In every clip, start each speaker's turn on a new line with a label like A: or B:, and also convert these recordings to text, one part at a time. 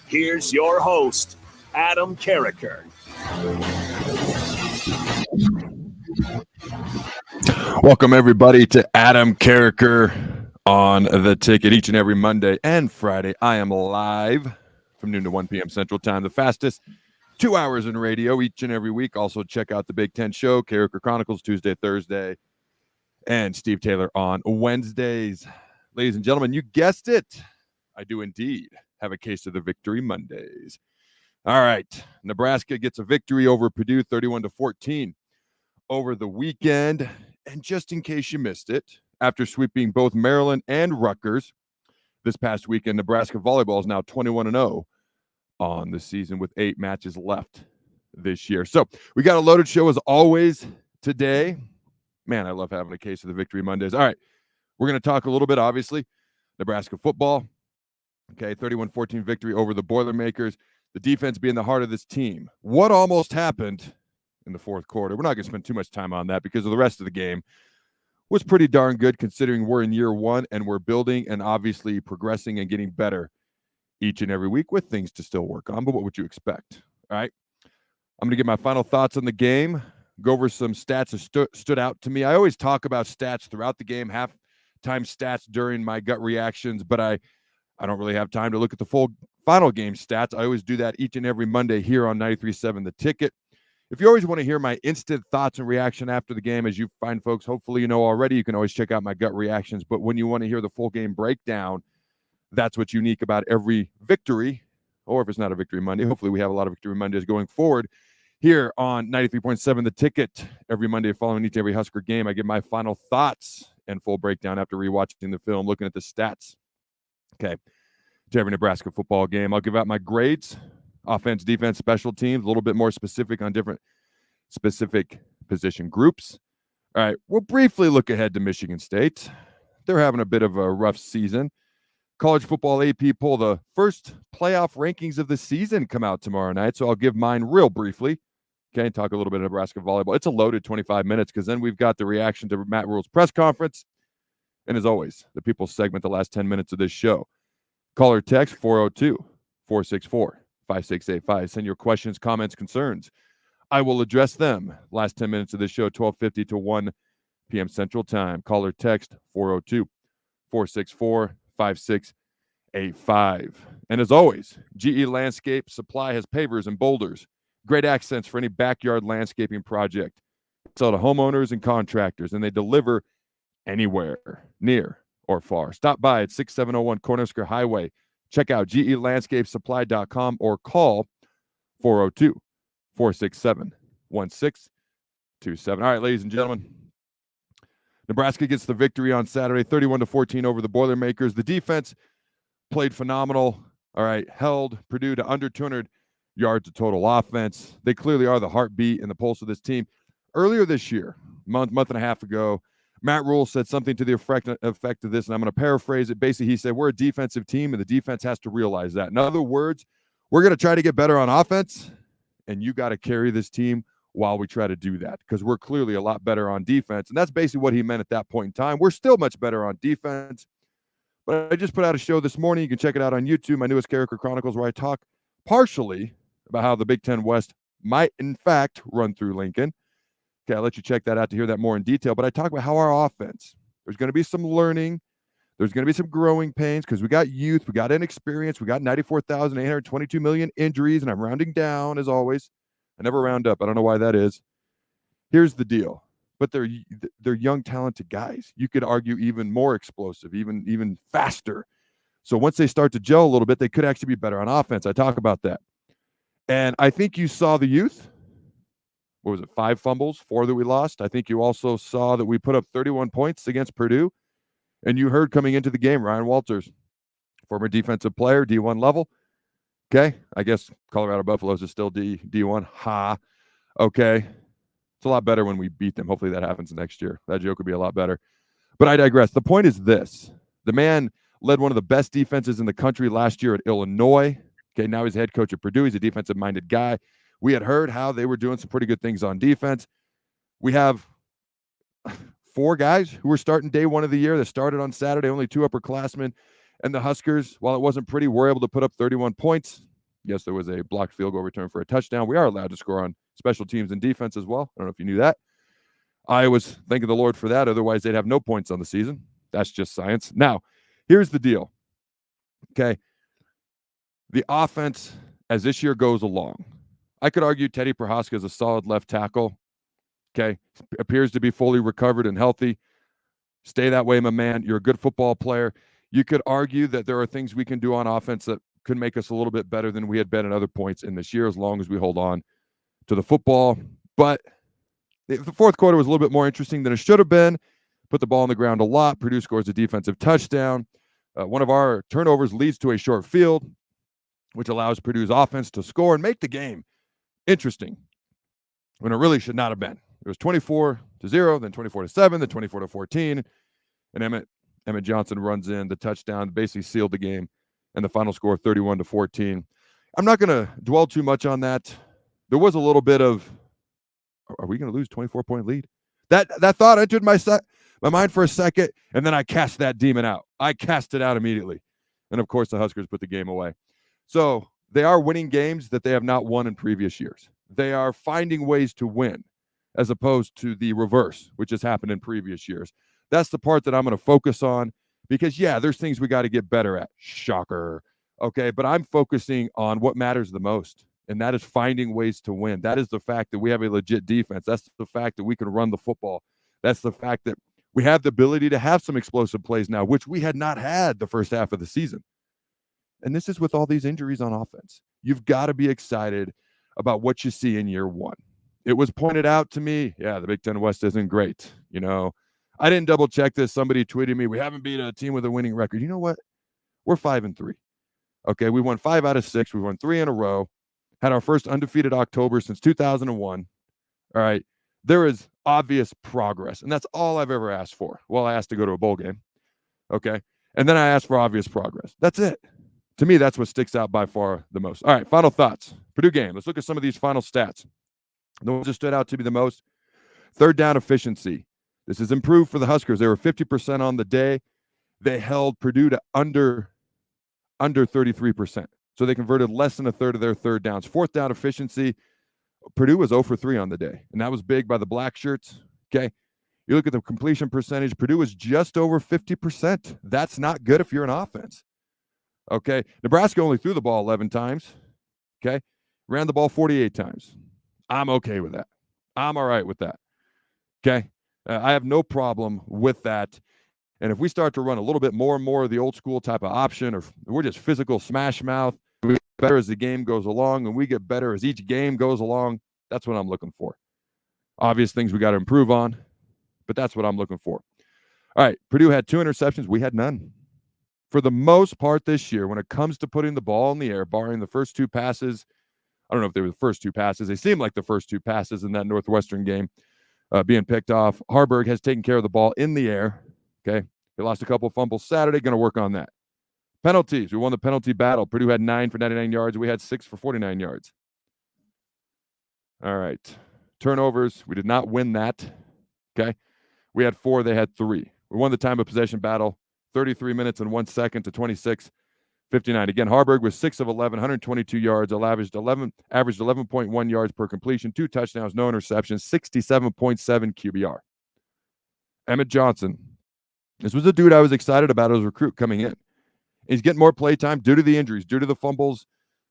A: Here's your host, Adam Carriker.
B: Welcome, everybody, to Adam Carriker on the Ticket each and every Monday and Friday. I am live from noon to 1 p.m. Central Time, the fastest 2 hours in radio each and every week. Also, check out the Big Ten Show, Carriker Chronicles, Tuesday, Thursday, and Steve Taylor on Wednesdays. Ladies and gentlemen, you guessed it. I do indeed have a case of the Victory Mondays. All right, Nebraska gets a victory over Purdue, 31-14 over the weekend. And just in case you missed it, after sweeping both Maryland and Rutgers this past weekend, Nebraska volleyball is now 21-0 on the season with 8 matches left this year. So we got a loaded show as always today. Man, I love having a case of the Victory Mondays. All right, we're going to talk a little bit, obviously, Nebraska football. Okay, 31-14 victory over the Boilermakers. The defense being the heart of this team. What almost happened in the fourth quarter? We're not going to spend too much time on that because of the rest of the game was pretty darn good considering we're in year one and we're building and obviously progressing and getting better each and every week with things to still work on. But what would you expect? All right. I'm going to give my final thoughts on the game, go over some stats that stood out to me. I always talk about stats throughout the game, halftime stats during my gut reactions, but I don't really have time to look at the full final game stats. I always do that each and every Monday here on 93.7 The Ticket. If you always want to hear my instant thoughts and reaction after the game, as you find folks, hopefully you know already, you can always check out my gut reactions. But when you want to hear the full game breakdown, that's what's unique about every victory, or if it's not a Victory Monday, hopefully we have a lot of Victory Mondays going forward here on 93.7 The Ticket. Every Monday following each and every Husker game, I give my final thoughts and full breakdown after rewatching the film, looking at the stats. Okay, to every Nebraska football game. I'll give out my grades, offense, defense, special teams, a little bit more specific on different specific position groups. All right, we'll briefly look ahead to Michigan State. They're having a bit of a rough season. College football AP poll, the first playoff rankings of the season come out tomorrow night, so I'll give mine real briefly. Okay, talk a little bit of Nebraska volleyball. It's a loaded 25 minutes because then we've got the reaction to Matt Rhule's press conference. And as always, the people segment the last 10 minutes of this show. Call or text 402-464-5685. Send your questions, comments, concerns. I will address them. Last 10 minutes of this show, 12:50 to 1 p.m. Central Time. Call or text 402-464-5685. And as always, GE Landscape Supply has pavers and boulders. Great accents for any backyard landscaping project. Sell to homeowners and contractors, and they deliver anywhere, near or far. Stop by at 6701 Cornhusker Highway. Check out gelandscapesupply.com or call 402-467-1627. All right, ladies and gentlemen, Nebraska gets the victory on Saturday, 31-14 over the Boilermakers. The defense played phenomenal. All right, held Purdue to under 200 yards of total offense. They clearly are the heartbeat and the pulse of this team. Earlier this year, month and a half ago, Matt Rhule said something to the effect of this, and I'm going to paraphrase it. Basically, he said, we're a defensive team, and the defense has to realize that. In other words, we're going to try to get better on offense, and you got to carry this team while we try to do that because we're clearly a lot better on defense, and that's basically what he meant at that point in time. We're still much better on defense, but I just put out a show this morning. You can check it out on YouTube, my newest Carriker Chronicles, where I talk partially about how the Big Ten West might, in fact, run through Lincoln. Okay, I'll let you check that out to hear that more in detail. But I talk about how our offense, there's going to be some learning. There's going to be some growing pains because we got youth. We got inexperience. We got 94,822 million injuries, and I'm rounding down as always. I never round up. I don't know why that is. Here's the deal. But they're young, talented guys. You could argue even more explosive, even faster. So once they start to gel a little bit, they could actually be better on offense. I talk about that. And I think you saw the youth. What was it, 5 fumbles, 4 that we lost? I think you also saw that we put up 31 points against Purdue. And you heard coming into the game, Ryan Walters, former defensive player, D1 level. Okay, I guess Colorado Buffaloes is still D1. Ha. Okay. It's a lot better when we beat them. Hopefully that happens next year. That joke would be a lot better. But I digress. The point is this. The man led one of the best defenses in the country last year at Illinois. Okay, now he's head coach at Purdue. He's a defensive-minded guy. We had heard how they were doing some pretty good things on defense. We have 4 guys who were starting day one of the year that started on Saturday, only 2 upperclassmen And the Huskers, while it wasn't pretty, were able to put up 31 points. Yes, there was a blocked field goal return for a touchdown. We are allowed to score on special teams and defense as well. I don't know if you knew that. I was thanking the Lord for that. Otherwise, they'd have no points on the season. That's just science. Now, here's the deal. Okay. The offense, as this year goes along, I could argue Teddy Prohaska is a solid left tackle. Okay. Appears to be fully recovered and healthy. Stay that way, my man. You're a good football player. You could argue that there are things we can do on offense that could make us a little bit better than we had been at other points in this year, as long as we hold on to the football. But the fourth quarter was a little bit more interesting than it should have been. Put the ball on the ground a lot. Purdue scores a defensive touchdown. One of our turnovers leads to a short field, which allows Purdue's offense to score and make the game interesting when it really should not have been. It was 24-0, then 24-7, then 24-14, and Emmett Johnson runs in the touchdown, basically sealed the game, and the final score 31-14. I'm not going to dwell too much on that. There was a little bit of, are we going to lose 24-point lead? That thought entered my mind for a second, and then I cast that demon out. I cast it out immediately. And, of course, the Huskers put the game away. So they are winning games that they have not won in previous years. They are finding ways to win, as opposed to the reverse, which has happened in previous years. That's the part that I'm going to focus on because, yeah, there's things we got to get better at. Shocker. Okay, but I'm focusing on what matters the most, and that is finding ways to win. That is the fact that we have a legit defense. That's the fact that we can run the football. That's the fact that we have the ability to have some explosive plays now, which we had not had the first half of the season. And this is with all these injuries on offense. You've got to be excited about what you see in year one. It was pointed out to me, yeah, the Big Ten West isn't great. You know, I didn't double check this. Somebody tweeted me, we haven't beat a team with a winning record. You know what? We're 5-3. Okay, we won 5 out of 6. We won 3 in a row. Had our first undefeated October since 2001. All right. There is obvious progress, and that's all I've ever asked for. Well, I asked to go to a bowl game. Okay. And then I asked for obvious progress. That's it. To me, that's what sticks out by far the most. All right, final thoughts. Purdue game. Let's look at some of these final stats. The ones that stood out to me the most, third down efficiency. This is improved for the Huskers. They were 50% on the day. They held Purdue to under 33%. So they converted less than a third of their third downs. Fourth down efficiency, Purdue was 0 for 3 on the day, and that was big by the black shirts. Okay. You look at the completion percentage, Purdue was just over 50%. That's not good if you're an offense. Okay. Nebraska only threw the ball 11 times. Okay. Ran the ball 48 times. I'm okay with that. I'm all right with that. Okay. I have no problem with that. And if we start to run a little bit more and more of the old school type of option, or we're just physical smash mouth, we get better as the game goes along, and we get better as each game goes along, that's what I'm looking for. Obvious things we got to improve on, but that's what I'm looking for. All right, Purdue had 2 interceptions. We had none. For the most part this year, when it comes to putting the ball in the air, barring the first 2 passes, I don't know if they were the first 2 passes. They seemed like the first 2 passes in that Northwestern game being picked off. Harburg has taken care of the ball in the air. Okay. They lost a couple of fumbles Saturday. Going to work on that. Penalties. We won the penalty battle. Purdue had 9 for 99 yards. We had 6 for 49 yards. All right. Turnovers. We did not win that. Okay. We had 4. They had 3. We won the time of possession battle. 33 minutes and 1 second to 26-59. Again, Harburg was 6 of 11, 122 yards, averaged 11.1 yards per completion, 2 touchdowns, no interceptions, 67.7 QBR. Emmett Johnson. This was a dude I was excited about as a recruit coming in. He's getting more play time due to the injuries, due to the fumbles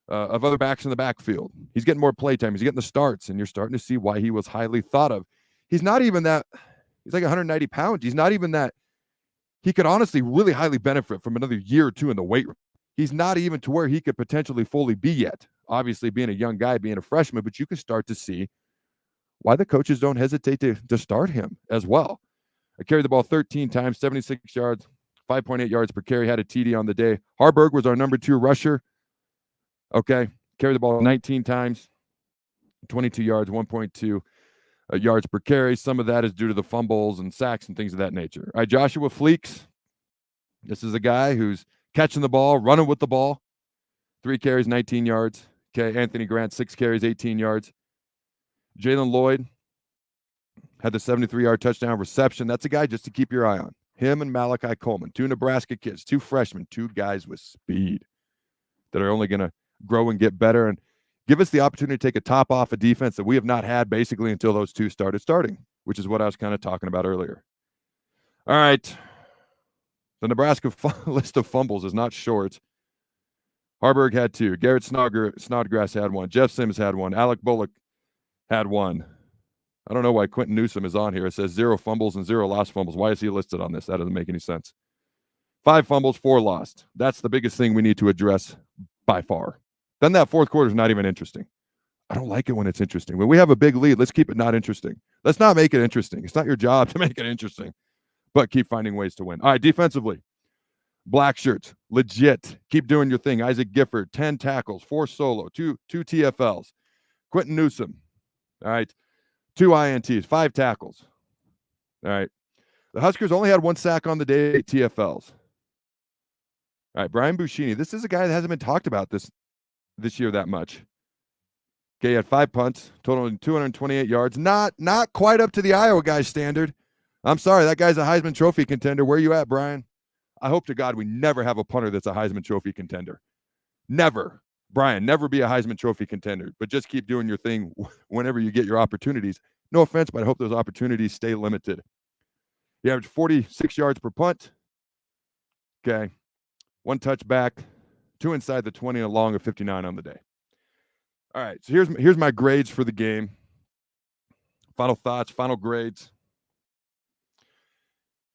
B: of other backs in the backfield. He's getting more play time. He's getting the starts, and you're starting to see why he was highly thought of. He's not even that. He's like 190 pounds. He's not even that. He could honestly really highly benefit from another year or 2 in the weight room. He's not even to where he could potentially fully be yet. Obviously, being a young guy, being a freshman, but you can start to see why the coaches don't hesitate to start him as well. I carried the ball 13 times, 76 yards, 5.8 yards per carry, had a TD on the day. Harburg was our number 2 rusher. Okay. Carried the ball 19 times, 22 yards, 1.2 yards per carry. Some of that is due to the fumbles and sacks and things of that nature. All right, Joshua Fleeks. This is a guy who's catching the ball, running with the ball. 3 carries, 19 yards. Okay. Anthony Grant, 6 carries, 18 yards. Jalen Lloyd had the 73-yard touchdown reception. That's a guy just to keep your eye on. Him and Malachi Coleman, 2 Nebraska kids, 2 freshmen, 2 guys with speed that are only going to grow and get better and give us the opportunity to take a top off a defense that we have not had basically until those 2 started starting, which is what I was kind of talking about earlier. All right. The Nebraska list of fumbles is not short. Harburg had 2. Garrett Snodgrass had 1. Jeff Sims had 1. Alec Bullock had 1. I don't know why Quentin Newsome is on here. It says 0 fumbles and 0 lost fumbles. Why is he listed on this? That doesn't make any sense. 5 fumbles, 4 lost. That's the biggest thing we need to address by far. Then that fourth quarter is not even interesting. I don't like it when it's interesting. When we have a big lead, let's keep it not interesting. Let's not make it interesting. It's not your job to make it interesting, but keep finding ways to win. All right, defensively, black shirts, legit. Keep doing your thing. Isaac Gifford, 10 tackles, 4 solo, 2 TFLs. Quentin Newsome, all right, 2 INTs, 5 tackles. All right. The Huskers only had 1 sack on the day, 8 TFLs. All right, Brian Buschini. This is a guy that hasn't been talked about this year that much. Okay, he had 5 punts, totaling 228 yards. Not quite up to the Iowa guy's standard. I'm sorry, that guy's a Heisman Trophy contender. Where you at, Brian? I hope to God we never have a punter that's a Heisman Trophy contender. Never. Brian, never be a Heisman Trophy contender, but just keep doing your thing whenever you get your opportunities. No offense, but I hope those opportunities stay limited. He averaged 46 yards per punt. Okay. 1 touchback, 2 inside the 20, and a long of 59 on the day. All right, so here's my grades for the game. Final thoughts, final grades.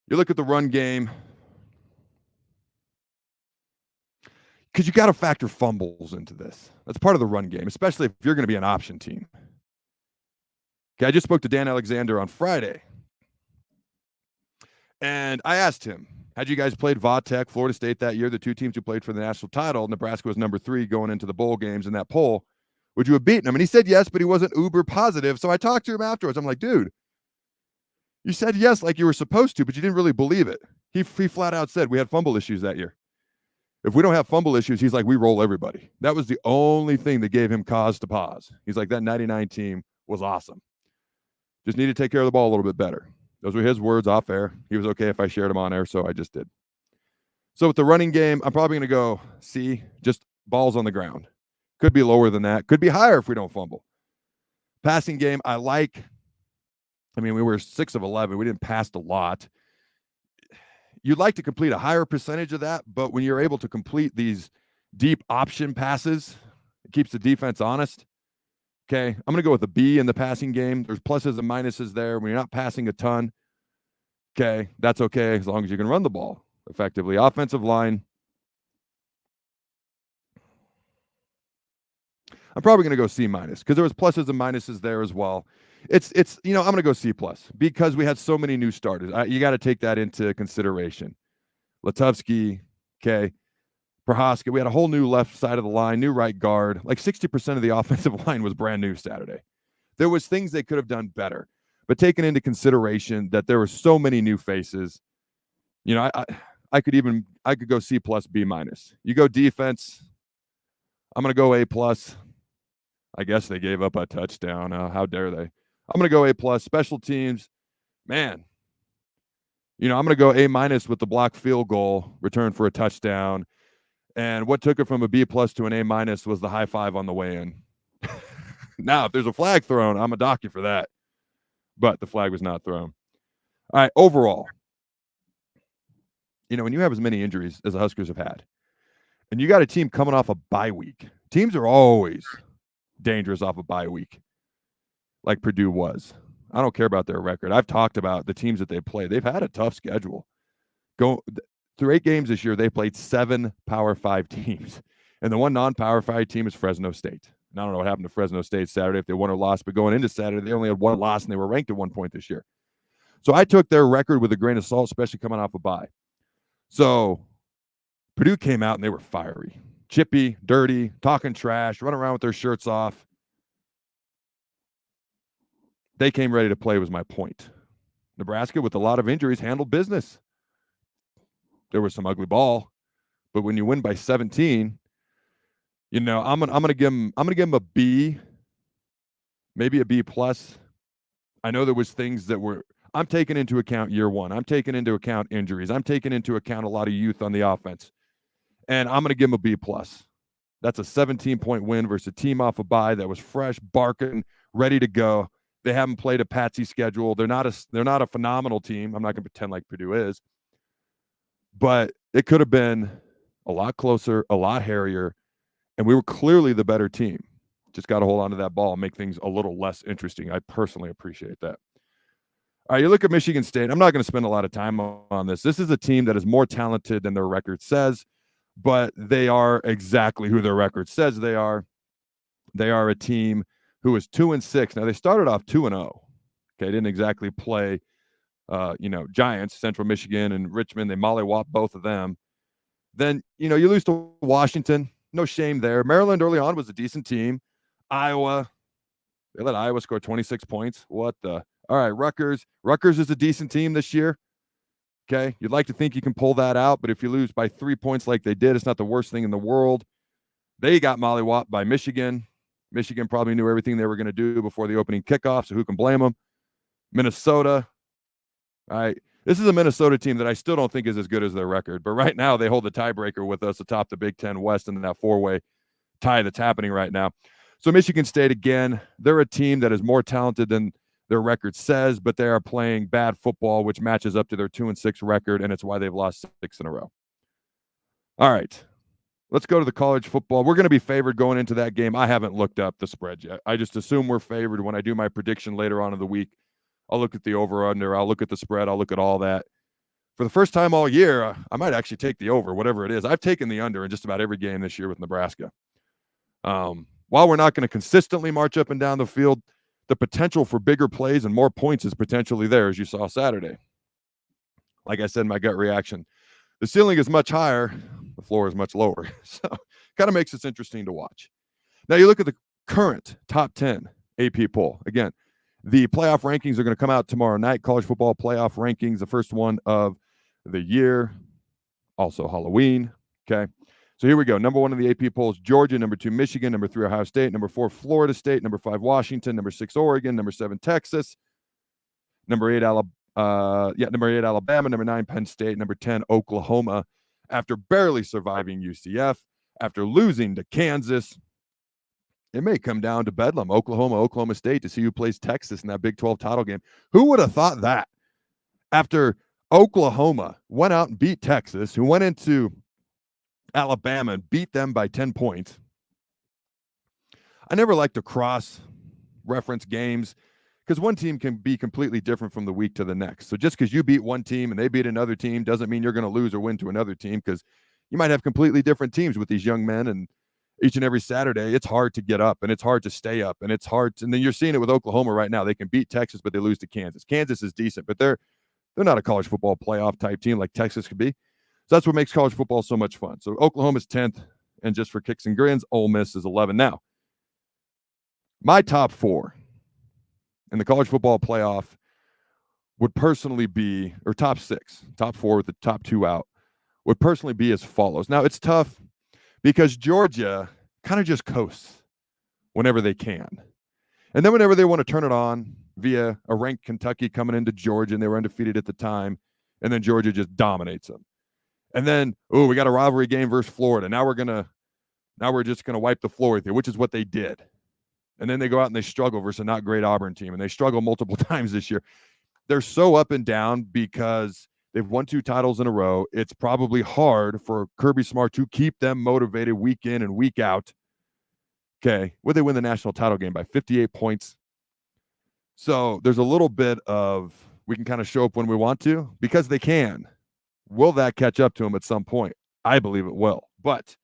B: You look at the run game. Because you got to factor fumbles into this. That's part of the run game, especially if you're going to be an option team. Okay, I just spoke to Dan Alexander on Friday. And I asked him, had you guys played Vatech, Florida State that year, the 2 teams who played for the national title, Nebraska was number 3 going into the bowl games in that poll, would you have beaten them? And he said yes, but he wasn't uber positive. So I talked to him afterwards. I'm like, dude, you said yes like you were supposed to, but you didn't really believe it. He flat out said we had fumble issues that year. If we don't have fumble issues, he's like, we roll everybody. That was the only thing that gave him cause to pause. He's like, that 99 team was awesome. Just need to take care of the ball a little bit better. Those were his words off air. He was okay if I shared them on air, so I just did. So with the running game, I'm probably going to go C, just balls on the ground. Could be lower than that. Could be higher if we don't fumble. Passing game, we were 6 of 11. We didn't pass a lot. You'd like to complete a higher percentage of that, but when you're able to complete these deep option passes, it keeps the defense honest. Okay, I'm going to go with a B in the passing game. There's pluses and minuses there. When you're not passing a ton, okay, that's okay as long as you can run the ball effectively. Offensive line, I'm probably going to go C minus because there was pluses and minuses there as well. It's I'm going to go C plus because we had so many new starters. You got to take that into consideration. Latovsky, okay, Prohaska. We had a whole new left side of the line, new right guard. Like 60% of the offensive line was brand new Saturday. There was things they could have done better, but taking into consideration that there were so many new faces, I could go C plus, B minus. You go defense, I'm going to go A plus. I guess they gave up a touchdown. How dare they? I'm going to go A plus. Special teams, man. I'm going to go A minus with the blocked field goal, return for a touchdown. And what took it from a B plus to an A minus was the high five on the way in. Now, if there's a flag thrown, I'm going to dock you for that. But the flag was not thrown. All right, overall, when you have as many injuries as the Huskers have had, and you got a team coming off a bye week, teams are always dangerous off a bye week, like Purdue was. I don't care about their record. I've talked about the teams that they play. They've had a tough schedule. Through 8 games this year, they played 7 Power 5 teams. And the one non-Power 5 team is Fresno State. And I don't know what happened to Fresno State Saturday, if they won or lost, but going into Saturday, they only had 1 loss, and they were ranked at 1 point this year. So I took their record with a grain of salt, especially coming off a bye. So Purdue came out, and they were fiery. Chippy, dirty, talking trash, running around with their shirts off. They came ready to play was my point. Nebraska, with a lot of injuries, handled business. There was some ugly ball, but when you win by 17, I'm gonna give him a B, maybe a B plus. I know there was things that were I'm taking into account year one. I'm taking into account injuries. I'm taking into account a lot of youth on the offense. And I'm going to give them a B+. That's a 17-point win versus a team off a bye that was fresh, barking, ready to go. They haven't played a patsy schedule. They're not a phenomenal team. I'm not going to pretend like Purdue is. But it could have been a lot closer, a lot hairier, and we were clearly the better team. Just got to hold on to that ball and make things a little less interesting. I personally appreciate that. All right, you look at Michigan State. I'm not going to spend a lot of time on this. This is a team that is more talented than their record says, but they are exactly who their record says they are. They are a team who is 2-6. Now, they started off 2-0. Okay, didn't exactly play, Giants, Central Michigan and Richmond. They mollywhopped both of them. Then, you lose to Washington. No shame there. Maryland early on was a decent team. Iowa, they let Iowa score 26 points. What the? All right, Rutgers. Rutgers is a decent team this year. Okay, you'd like to think you can pull that out, but if you lose by 3 points like they did, it's not the worst thing in the world. They got mollywopped by Michigan. Michigan probably knew everything they were going to do before the opening kickoff, so who can blame them? Minnesota. All right, this is a Minnesota team that I still don't think is as good as their record, but right now they hold the tiebreaker with us atop the Big Ten West in that four-way tie that's happening right now. So Michigan State, again, they're a team that is more talented than their record says, but they are playing bad football, which matches up to their 2-6 record, and it's why they've lost 6 in a row. All right, let's go to the college football. We're going to be favored going into that game. I haven't looked up the spread yet. I just assume we're favored when I do my prediction later on in the week. I'll look at the over-under. I'll look at the spread. I'll look at all that. For the first time all year, I might actually take the over, whatever it is. I've taken the under in just about every game this year with Nebraska. While we're not going to consistently march up and down the field, the potential for bigger plays and more points is potentially there, as you saw Saturday. Like I said, my gut reaction, the ceiling is much higher, the floor is much lower. So kind of makes this interesting to watch. Now you look at the current top 10 AP poll. Again, the playoff rankings are going to come out tomorrow night. College football playoff rankings, the first one of the year, also Halloween. Okay. So here we go. Number 1 in the AP polls, Georgia. Number 2, Michigan. Number 3, Ohio State. Number 4, Florida State. Number 5, Washington. Number 6, Oregon. Number 7, Texas. Number 8, Alabama. Number 9, Penn State. Number 10, Oklahoma. After barely surviving UCF, after losing to Kansas, it may come down to Bedlam, Oklahoma State, to see who plays Texas in that Big 12 title game. Who would have thought that? After Oklahoma went out and beat Texas, who went into Alabama and beat them by 10 points. I never like to cross-reference games because one team can be completely different from the week to the next. So just because you beat one team and they beat another team doesn't mean you're going to lose or win to another team, because you might have completely different teams with these young men, and each and every Saturday it's hard to get up and it's hard to stay up and it's hard to, and then you're seeing it with Oklahoma right now. They can beat Texas, but they lose to Kansas. Kansas is decent, but they're not a college football playoff type team like Texas could be. So that's what makes college football so much fun. So Oklahoma's 10th, and just for kicks and grins, Ole Miss is 11. Now, my top 4 in the college football playoff would personally be, or top 6, top 4 with the top 2 out, would personally be as follows. Now, it's tough because Georgia kind of just coasts whenever they can. And then whenever they want to turn it on via a ranked Kentucky coming into Georgia, and they were undefeated at the time, and then Georgia just dominates them. And then, we got a rivalry game versus Florida. Now we're just gonna wipe the floor with you, which is what they did. And then they go out and they struggle versus a not great Auburn team, and they struggle multiple times this year. They're so up and down because they've won 2 titles in a row. It's probably hard for Kirby Smart to keep them motivated week in and week out. Okay, would they win the national title game by 58 points? So there's a little bit of, we can kind of show up when we want to because they can. Will that catch up to them at some point? I believe it will. But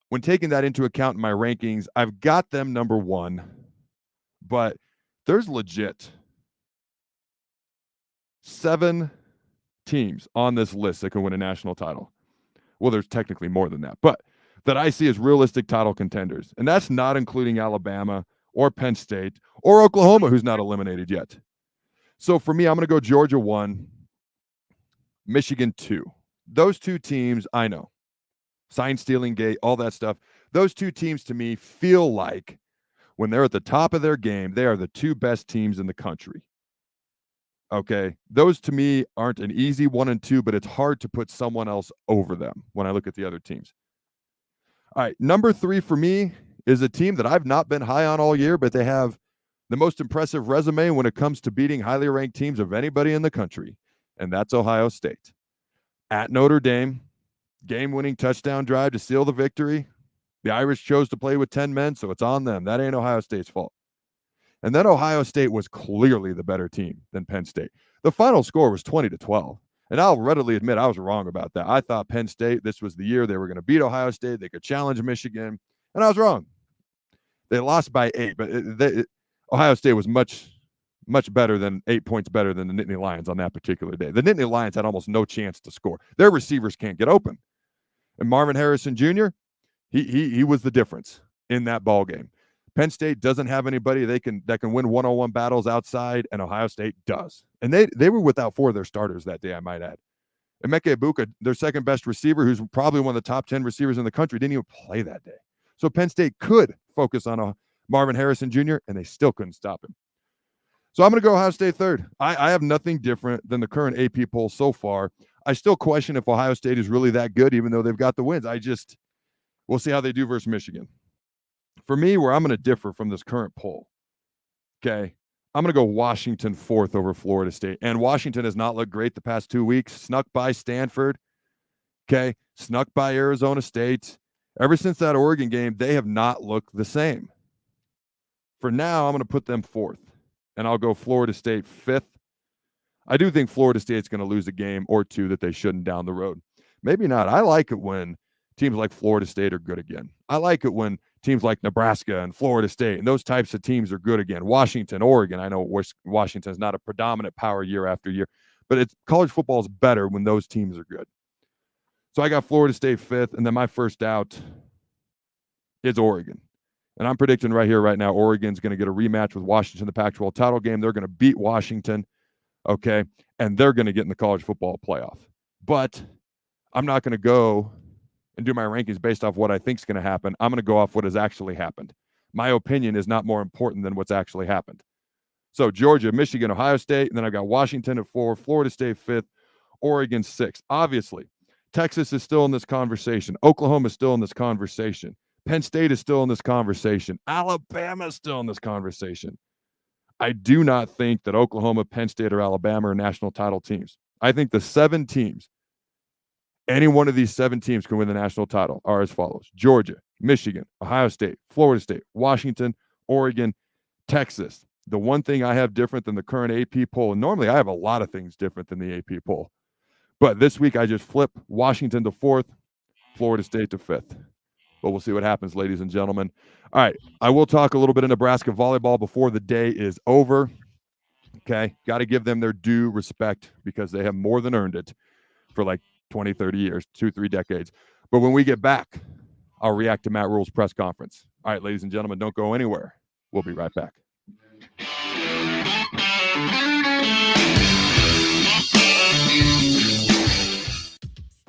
B: when taking that into account in my rankings, I've got them number 1. But there's legit 7 teams on this list that can win a national title. Well, there's technically more than that, but that I see as realistic title contenders. And that's not including Alabama or Penn State or Oklahoma, who's not eliminated yet. So for me, I'm going to go Georgia 1, Michigan 2. Those 2 teams, I know. Sign stealing gate, all that stuff. Those 2 teams to me feel like when they're at the top of their game, they are the 2 best teams in the country. Okay. Those to me aren't an easy 1 and 2, but it's hard to put someone else over them when I look at the other teams. All right. Number 3 for me is a team that I've not been high on all year, but they have the most impressive resume when it comes to beating highly ranked teams of anybody in the country, and that's Ohio State. At Notre Dame, game-winning touchdown drive to seal the victory. The Irish chose to play with 10 men, so it's on them. That ain't Ohio State's fault. And then Ohio State was clearly the better team than Penn State. The final score was 20-12. And I'll readily admit I was wrong about that. I thought Penn State, this was the year they were going to beat Ohio State. They could challenge Michigan. And I was wrong. They lost by 8, but Ohio State was much better than 8 points better than the Nittany Lions on that particular day. The Nittany Lions had almost no chance to score. Their receivers can't get open. And Marvin Harrison Jr., he was the difference in that ball game. Penn State doesn't have anybody that can win one-on-one battles outside, and Ohio State does. And they were without 4 of their starters that day, I might add. Emeka Egbuka, their second best receiver, who's probably one of the top 10 receivers in the country, didn't even play that day. So Penn State could focus on Marvin Harrison Jr., and they still couldn't stop him. So I'm going to go Ohio State third. I have nothing different than the current AP poll so far. I still question if Ohio State is really that good, even though they've got the wins. We'll see how they do versus Michigan. For me, where I'm going to differ from this current poll, okay, I'm going to go Washington 4th over Florida State. And Washington has not looked great the past 2 weeks. Snuck by Stanford, okay, snuck by Arizona State. Ever since that Oregon game, they have not looked the same. For now, I'm going to put them 4th, and I'll go Florida State 5th. I do think Florida State's going to lose a game or 2 that they shouldn't down the road. Maybe not. I like it when teams like Florida State are good again. I like it when teams like Nebraska and Florida State and those types of teams are good again. Washington, Oregon. I know Washington is not a predominant power year after year, but college football is better when those teams are good. So I got Florida State 5th, and then my first out is Oregon. And I'm predicting right here, right now, Oregon's going to get a rematch with Washington, the Pac-12 title game. They're going to beat Washington, okay, and they're going to get in the college football playoff. But I'm not going to go and do my rankings based off what I think is going to happen. I'm going to go off what has actually happened. My opinion is not more important than what's actually happened. So Georgia, Michigan, Ohio State, and then I've got Washington at 4, Florida State 5th, Oregon 6th. Obviously, Texas is still in this conversation. Oklahoma is still in this conversation. Penn State is still in this conversation. Alabama is still in this conversation. I do not think that Oklahoma, Penn State, or Alabama are national title teams. I think the 7 teams, any one of these 7 teams can win the national title, are as follows: Georgia, Michigan, Ohio State, Florida State, Washington, Oregon, Texas. The one thing I have different than the current AP poll, and normally I have a lot of things different than the AP poll, but this week I just flip Washington to 4th, Florida State to 5th. But we'll see what happens, ladies and gentlemen. All right, I will talk a little bit of Nebraska volleyball before the day is over. Okay, got to give them their due respect because they have more than earned it for like 20, 30 years, 2-3 decades. But when we get back, I'll react to Matt Rhule's press conference. All right, ladies and gentlemen, don't go anywhere. We'll be right back.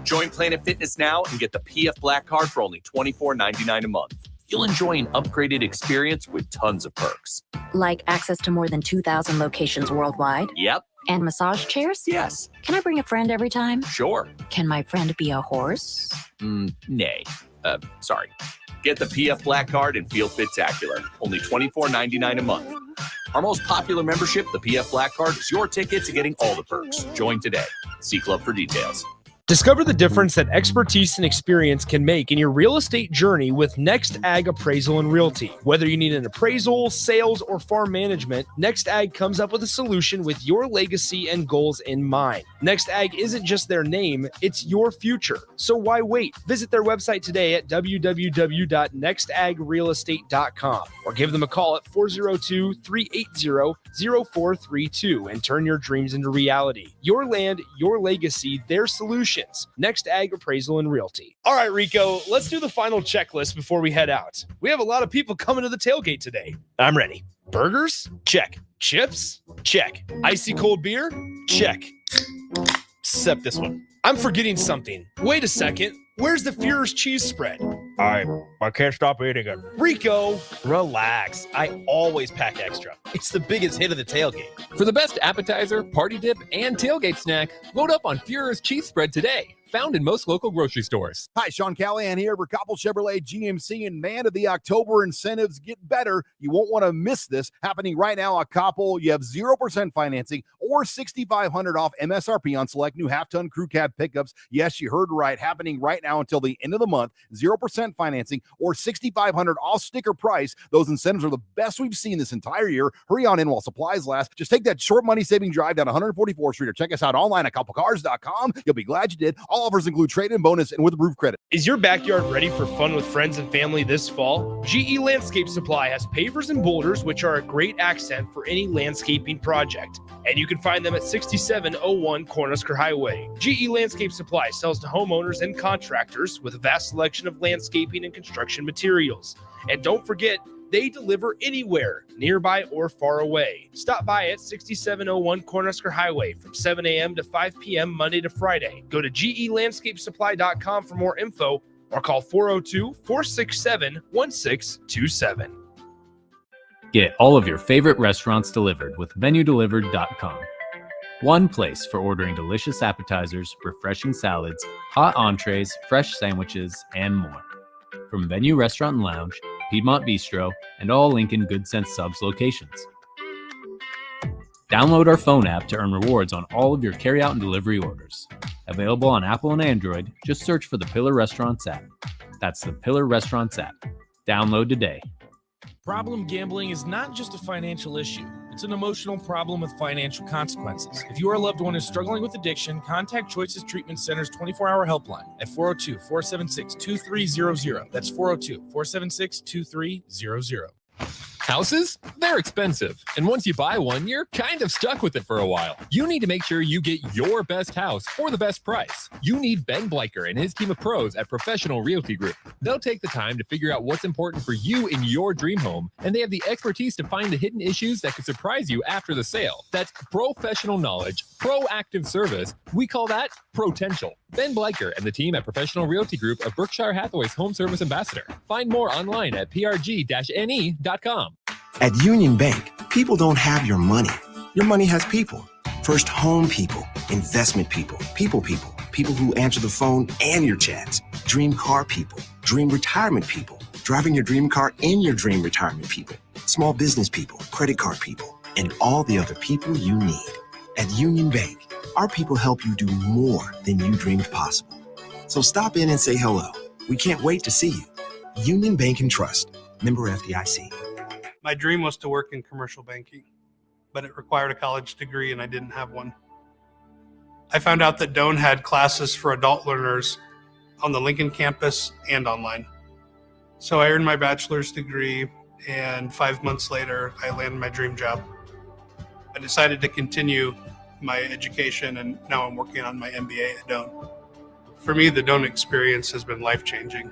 A: Join Planet Fitness now and get the PF Black Card for only $24.99 a month. You'll enjoy an upgraded experience with tons of perks.
C: Like access to more than 2,000 locations worldwide?
A: Yep.
C: And massage chairs?
A: Yes.
C: Can I bring a friend every time?
A: Sure.
C: Can my friend be a horse?
A: Nay. Sorry. Get the PF Black Card and feel fit-tacular. Only $24.99 a month. Our most popular membership, the PF Black Card, is your ticket to getting all the perks. Join today. See Club for details.
D: Discover the difference that expertise and experience can make in your real estate journey with Next Ag Appraisal and Realty. Whether you need an appraisal, sales, or farm management, Next Ag comes up with a solution with your legacy and goals in mind. Next Ag isn't just their name, it's your future. So why wait? Visit their website today at www.nextagrealestate.com or give them a call at 402-380-0432 and turn your dreams into reality. Your land, your legacy, their solution. Next Ag Appraisal and Realty. All right, Rico, let's do the final checklist before we head out. We have a lot of people coming to the tailgate today. I'm ready. Burgers? Check. Chips? Check. Icy cold beer? Check. Except this one. I'm forgetting something. Wait a second. Where's the Führer's cheese spread? I can't stop eating it. Rico, relax. I always pack extra. It's the biggest hit of the tailgate.
E: For the best appetizer, party dip, and tailgate snack, load up on Fuhrer's Cheese Spread today. Found in most local grocery stores.
F: Hi, Sean Callahan here for Koppel Chevrolet GMC, and man, of the October incentives get better. You won't want to miss this. Happening right now at Koppel, you have 0% financing or $6,500 off MSRP on select new half-ton crew cab pickups. Yes, you heard right. Happening right now until the end of the month. 0% financing or $6,500 off sticker price. Those incentives are the best we've seen this entire year. Hurry on in while supplies last. Just take that short money-saving drive down 144th Street or check us out online at koppelcars.com. You'll be glad you did. All offers include trade-in bonus and with approved credit.
D: Is your backyard ready for fun with friends and family this fall? GE Landscape Supply has pavers and boulders, which are a great accent for any landscaping project. And you can find them at 6701 Cornhusker Highway. GE Landscape Supply sells to homeowners and contractors with a vast selection of landscaping and construction materials. And don't forget, they deliver anywhere, nearby or far away. Stop by at 6701 Cornhusker Highway from 7 a.m. to 5 p.m. Monday to Friday. Go to gelandscapesupply.com for more info or call 402-467-1627.
G: Get all of your favorite restaurants delivered with VenueDelivered.com. One place for ordering delicious appetizers, refreshing salads, hot entrees, fresh sandwiches, and more. From Venue Restaurant and Lounge, Piedmont Bistro, and all Lincoln Good Sense Subs locations. Download our phone app to earn rewards on all of your carryout and delivery orders. Available on Apple and Android, just search for the Pillar Restaurants app. That's the Pillar Restaurants app. Download today.
H: Problem gambling is not just a financial issue. It's an emotional problem with financial consequences. If your loved one is struggling with addiction, contact Choices Treatment Center's 24-hour helpline at 402-476-2300. That's 402-476-2300.
E: Houses? They're expensive. And once you buy one, you're kind of stuck with it for a while. You need to make sure you get your best house for the best price. You need Ben Bleicher and his team of pros at Professional Realty Group. They'll take the time to figure out what's important for you in your dream home, and they have the expertise to find the hidden issues that could surprise you after the sale. That's professional knowledge, proactive service. We call that potential. Ben Bleicher and the team at Professional Realty Group of Berkshire Hathaway's home service ambassador. Find more online at prg-ne.com.
I: At Union Bank, people don't have your money. Your money has people. First home people, investment people, people who answer the phone and your chats, dream car people, dream retirement people, driving your dream car in your dream retirement people, small business people, credit card people, and all the other people you need. At Union Bank, our people help you do more than you dreamed possible. So stop in and say hello. We can't wait to see you. Union Bank and Trust. Member FDIC.
J: My dream was to work in commercial banking, but it required a college degree and I didn't have one. I found out that Doane had classes for adult learners on the Lincoln campus and online. So I earned my bachelor's degree, and 5 months later, I landed my dream job. I decided to continue my education, and now I'm working on my MBA at Doane. For me, the Doane experience has been life-changing.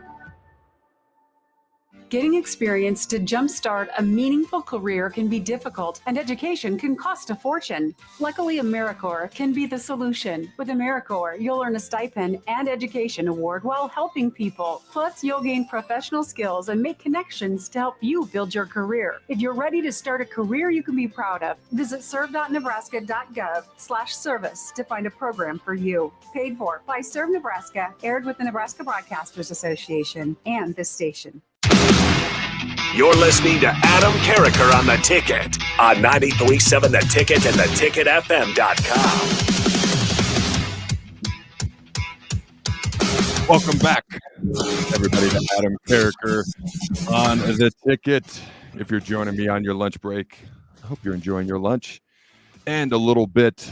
K: Getting experience to jumpstart a meaningful career can be difficult, and education can cost a fortune. Luckily, AmeriCorps can be the solution. With AmeriCorps, you'll earn a stipend and education award while helping people. Plus, you'll gain professional skills and make connections to help you build your career. If you're ready to start a career you can be proud of, visit serve.nebraska.gov/service to find a program for you. Paid for by Serve Nebraska, aired with the Nebraska Broadcasters Association and this station.
L: You're listening to Adam Carriker on The Ticket on 93.7 The Ticket and theticketfm.com.
B: Welcome back, everybody, to Adam Carriker on The Ticket. If you're joining me on your lunch break, I hope you're enjoying your lunch. And a little bit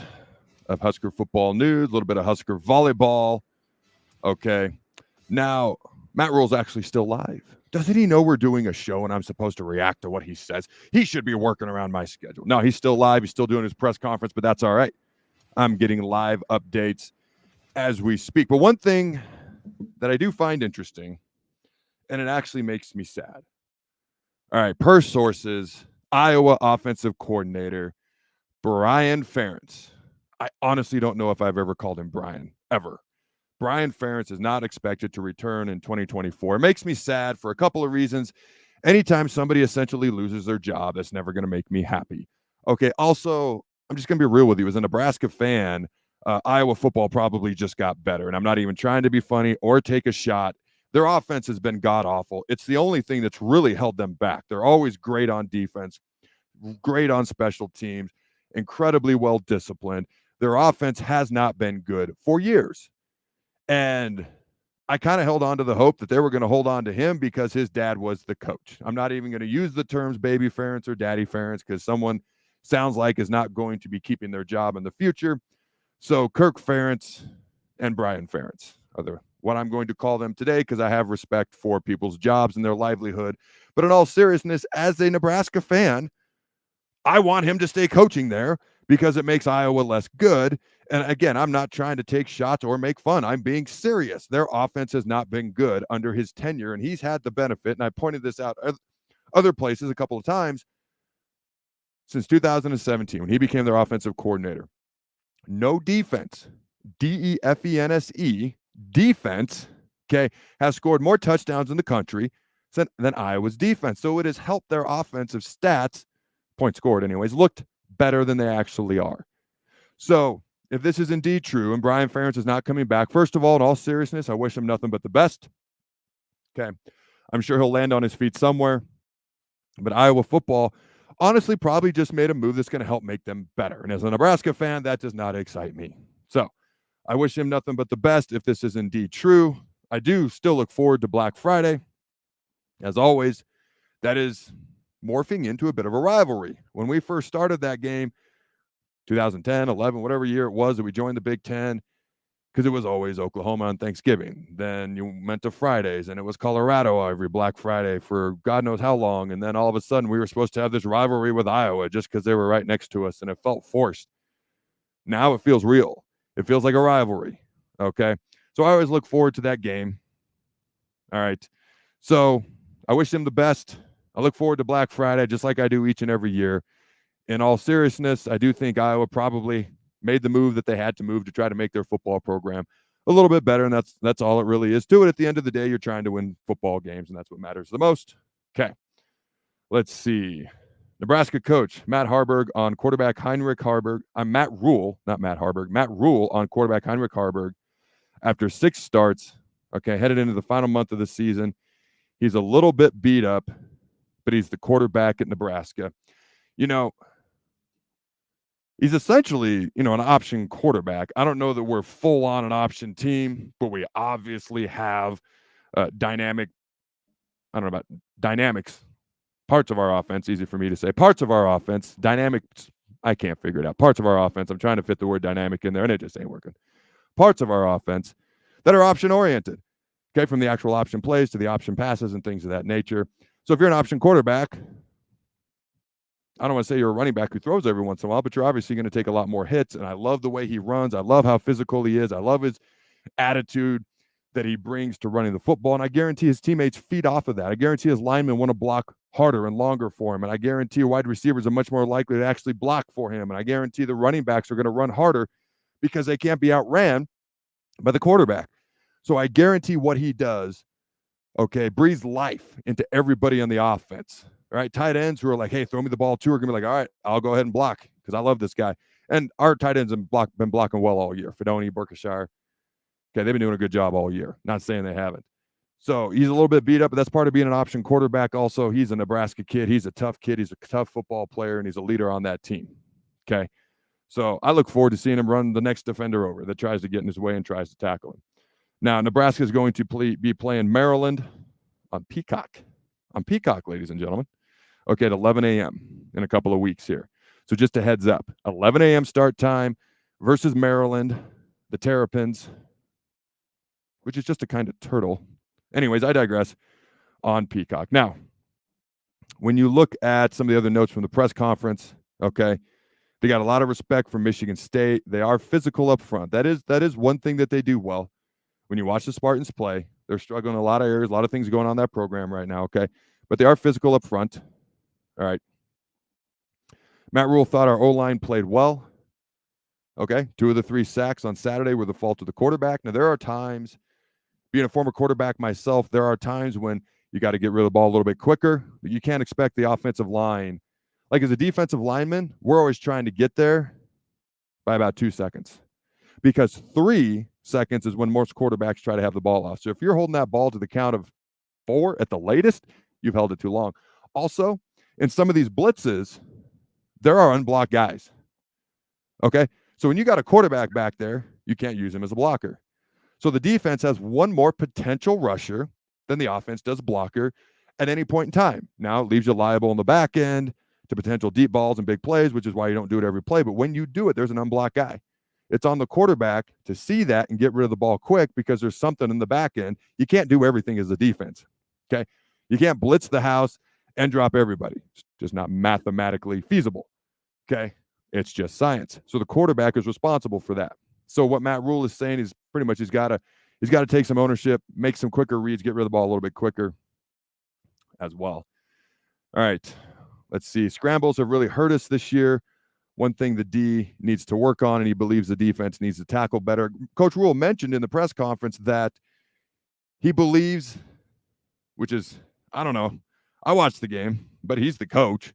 B: of Husker football news, a little bit of Husker volleyball. Okay. Now, Matt Rhule's actually still live. Doesn't he know we're doing a show and I'm supposed to react to what he says? He should be working around my schedule. No, he's still live. He's still doing his press conference, but that's all right. I'm getting live updates as we speak. But one thing that I do find interesting, and it actually makes me sad. All right, per sources, Iowa offensive coordinator Brian Ferentz. I honestly don't know if I've ever called him Brian, ever. Brian Ferentz is not expected to return in 2024. It makes me sad for a couple of reasons. Anytime somebody essentially loses their job, that's never going to make me happy. Okay, also, I'm just going to be real with you. As a Nebraska fan, Iowa football probably just got better, and I'm not even trying to be funny or take a shot. Their offense has been god-awful. It's the only thing that's really held them back. They're always great on defense, great on special teams, incredibly well-disciplined. Their offense has not been good for years. And I kind of held on to the hope that they were going to hold on to him because his dad was the coach. I'm not even going to use the terms baby Ferentz or daddy Ferentz because someone sounds like is not going to be keeping their job in the future. So Kirk Ferentz and Brian Ferentz are what I'm going to call them today because I have respect for people's jobs and their livelihood. But in all seriousness, as a Nebraska fan, I want him to stay coaching there because it makes Iowa less good. And again, I'm not trying to take shots or make fun. I'm being serious. Their offense has not been good under his tenure, and he's had the benefit, and I pointed this out other places a couple of times, since 2017 when he became their offensive coordinator. No defense, D-E-F-E-N-S-E, defense, okay, has scored more touchdowns in the country than Iowa's defense. So it has helped their offensive stats, points scored anyways, looked better than they actually are. So if this is indeed true and Brian Ferentz is not coming back, first of all, in all seriousness, I wish him nothing but the best. Okay. I'm sure he'll land on his feet somewhere. But Iowa football honestly probably just made a move that's going to help make them better. And as a Nebraska fan, that does not excite me. So I wish him nothing but the best if this is indeed true. I do still look forward to Black Friday. As always, that is morphing into a bit of a rivalry. When we first started that game, 2010, 11, whatever year it was that we joined the Big Ten, because it was always Oklahoma on Thanksgiving. Then you went to Fridays, and it was Colorado every Black Friday for God knows how long. And then all of a sudden, we were supposed to have this rivalry with Iowa just because they were right next to us, and it felt forced. Now it feels real. It feels like a rivalry, okay? So I always look forward to that game. All right. So I wish him the best. I look forward to Black Friday just like I do each and every year. In all seriousness, I do think Iowa probably made the move that they had to move to try to make their football program a little bit better, and that's all it really is to it. At the end of the day, you're trying to win football games, and that's what matters the most. Okay, let's see. Nebraska coach Matt Harburg on quarterback Heinrich Harburg. Matt Rhule, not Matt Harburg. Matt Rhule on quarterback Heinrich Harburg after 6 starts. Okay, headed into the final month of the season. He's a little bit beat up, but he's the quarterback at Nebraska. You know, he's essentially, an option quarterback. I don't know that we're full on an option team, but we obviously have dynamics. Parts of our offense, easy for me to say. Parts of our offense, dynamics, I can't figure it out. Parts of our offense, I'm trying to fit the word dynamic in there, and it just ain't working. Parts of our offense that are option-oriented, okay, from the actual option plays to the option passes and things of that nature. So if you're an option quarterback, I don't want to say you're a running back who throws every once in a while, but you're obviously going to take a lot more hits, and I love the way he runs. I love how physical he is. I love his attitude that he brings to running the football, and I guarantee his teammates feed off of that. I guarantee his linemen want to block harder and longer for him, and I guarantee wide receivers are much more likely to actually block for him, and I guarantee the running backs are going to run harder because they can't be outran by the quarterback. So I guarantee what he does, okay, breathes life into everybody on the offense. All right, tight ends who are like, hey, throw me the ball too, are going to be like, all right, I'll go ahead and block because I love this guy. And our tight ends have been blocking well all year. Fedoni, Berkshire. Okay, they've been doing a good job all year. Not saying they haven't. So he's a little bit beat up, but that's part of being an option quarterback also. He's a Nebraska kid. He's a tough kid. He's a tough football player, and he's a leader on that team. Okay, so I look forward to seeing him run the next defender over that tries to get in his way and tries to tackle him. Now, Nebraska is going to be playing Maryland on Peacock. On Peacock, ladies and gentlemen. Okay, at 11 a.m. in a couple of weeks here. So just a heads up. 11 a.m. start time versus Maryland, the Terrapins, which is just a kind of turtle. Anyways, I digress, on Peacock. Now, when you look at some of the other notes from the press conference, okay, they got a lot of respect for Michigan State. They are physical up front. That is one thing that they do well. When you watch the Spartans play, they're struggling in a lot of areas, a lot of things going on in that program right now, okay? But they are physical up front. All right. Matt Rhule thought our O-line played well. Okay, 2 of the 3 sacks on Saturday were the fault of the quarterback. Now, there are times, being a former quarterback myself, there are times when you got to get rid of the ball a little bit quicker, but you can't expect the offensive line. Like, as a defensive lineman, we're always trying to get there by about 2 seconds, because 3 seconds is when most quarterbacks try to have the ball off. So if you're holding that ball to the count of 4 at the latest, you've held it too long. Also, in some of these blitzes, there are unblocked guys. Okay? So when you got a quarterback back there, you can't use him as a blocker. So the defense has one more potential rusher than the offense does blocker at any point in time. Now, it leaves you liable on the back end to potential deep balls and big plays, which is why you don't do it every play. But when you do it, there's an unblocked guy. It's on the quarterback to see that and get rid of the ball quick, because there's something in the back end. You can't do everything as a defense. Okay? You can't blitz the house and drop everybody. It's just not mathematically feasible. Okay? It's just science. So the quarterback is responsible for that. So what Matt Rhule is saying is pretty much he's got to take some ownership, make some quicker reads, get rid of the ball a little bit quicker as well. All right. Let's see. Scrambles have really hurt us this year. One thing the D needs to work on, and he believes the defense needs to tackle better. Coach Rhule mentioned in the press conference that he believes, which is, I don't know, I watched the game, but he's the coach.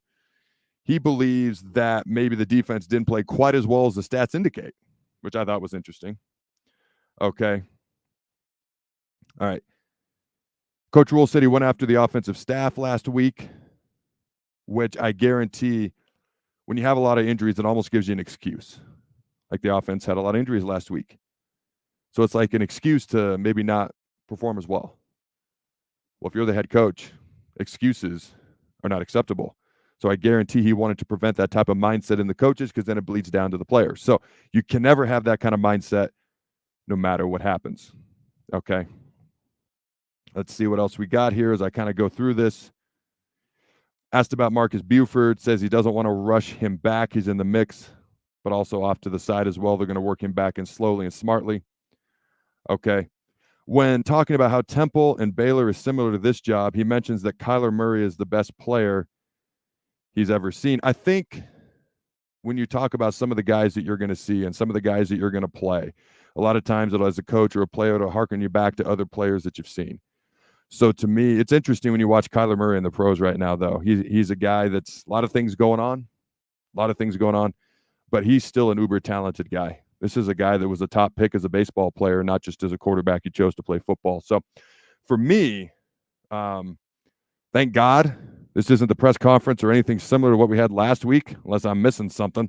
B: He believes that maybe the defense didn't play quite as well as the stats indicate, which I thought was interesting. Okay. All right. Coach Rhule said he went after the offensive staff last week, which I guarantee when you have a lot of injuries, it almost gives you an excuse. Like the offense had a lot of injuries last week. So it's like an excuse to maybe not perform as well. Well, if you're the head coach, excuses are not acceptable. So I guarantee he wanted to prevent that type of mindset in the coaches, because then it bleeds down to the players. So you can never have that kind of mindset no matter what happens. Okay. Let's see what else we got here as I kind of go through this. Asked about Marcus Buford, says he doesn't want to rush him back. He's in the mix, but also off to the side as well. They're going to work him back in slowly and smartly. Okay. When talking about how Temple and Baylor is similar to this job, he mentions that Kyler Murray is the best player he's ever seen. I think when you talk about some of the guys that you're going to see and some of the guys that you're going to play, a lot of times it'll, as a coach or a player, it'll harken you back to other players that you've seen. So to me, it's interesting when you watch Kyler Murray in the pros right now, though. He's a guy that's a lot of things going on, but he's still an uber talented guy. This is a guy that was a top pick as a baseball player, not just as a quarterback. He chose to play football. So for me, thank God this isn't the press conference or anything similar to what we had last week, unless I'm missing something.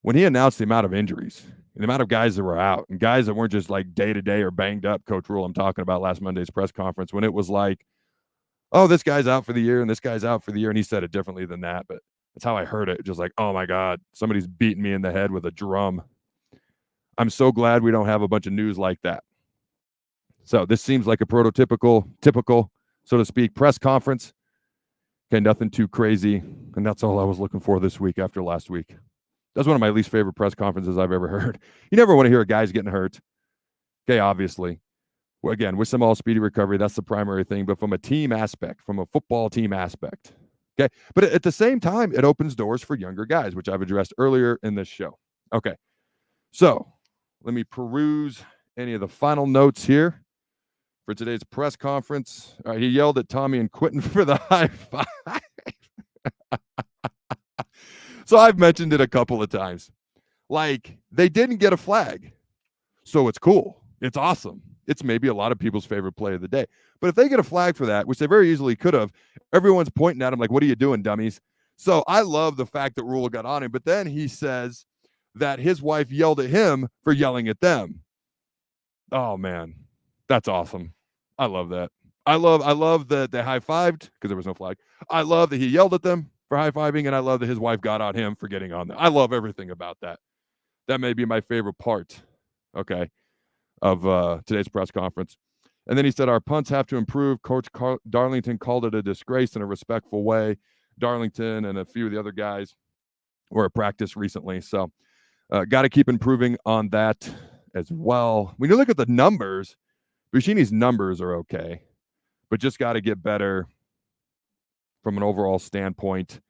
B: When he announced the amount of injuries and the amount of guys that were out and guys that weren't just like day-to-day or banged up, Coach Rhule, I'm talking about last Monday's press conference, when it was like, oh, this guy's out for the year and this guy's out for the year. And he said it differently than that, but that's how I heard it. Just like, oh my God, somebody's beating me in the head with a drum. I'm so glad we don't have a bunch of news like that. So this seems like a typical, so to speak, press conference. Okay, nothing too crazy. And that's all I was looking for this week after last week. That's one of my least favorite press conferences I've ever heard. You never want to hear a guy's getting hurt. Okay, obviously. Well, again, wish them all speedy recovery. That's the primary thing. But from a team aspect, from a football team aspect. Okay, but at the same time, it opens doors for younger guys, which I've addressed earlier in this show. Okay, so let me peruse any of the final notes here for today's press conference. All right, he yelled at Tommy and Quentin for the high five. So I've mentioned it a couple of times. Like, they didn't get a flag. So it's cool. It's awesome. It's maybe a lot of people's favorite play of the day. But if they get a flag for that, which they very easily could have, everyone's pointing at him like, what are you doing, dummies? So I love the fact that Rhule got on him. But then he says that his wife yelled at him for yelling at them. Oh, man. That's awesome. I love that. I love that they high-fived because there was no flag. I love that he yelled at them for high-fiving, and I love that his wife got on him for getting on there. I love everything about that. That may be my favorite part, okay, of today's press conference. And then he said, our punts have to improve. Coach Darlington called it a disgrace in a respectful way. Darlington and a few of the other guys were at practice recently. So got to keep improving on that as well. When you look at the numbers, Buccini's numbers are okay, but just got to get better from an overall standpoint.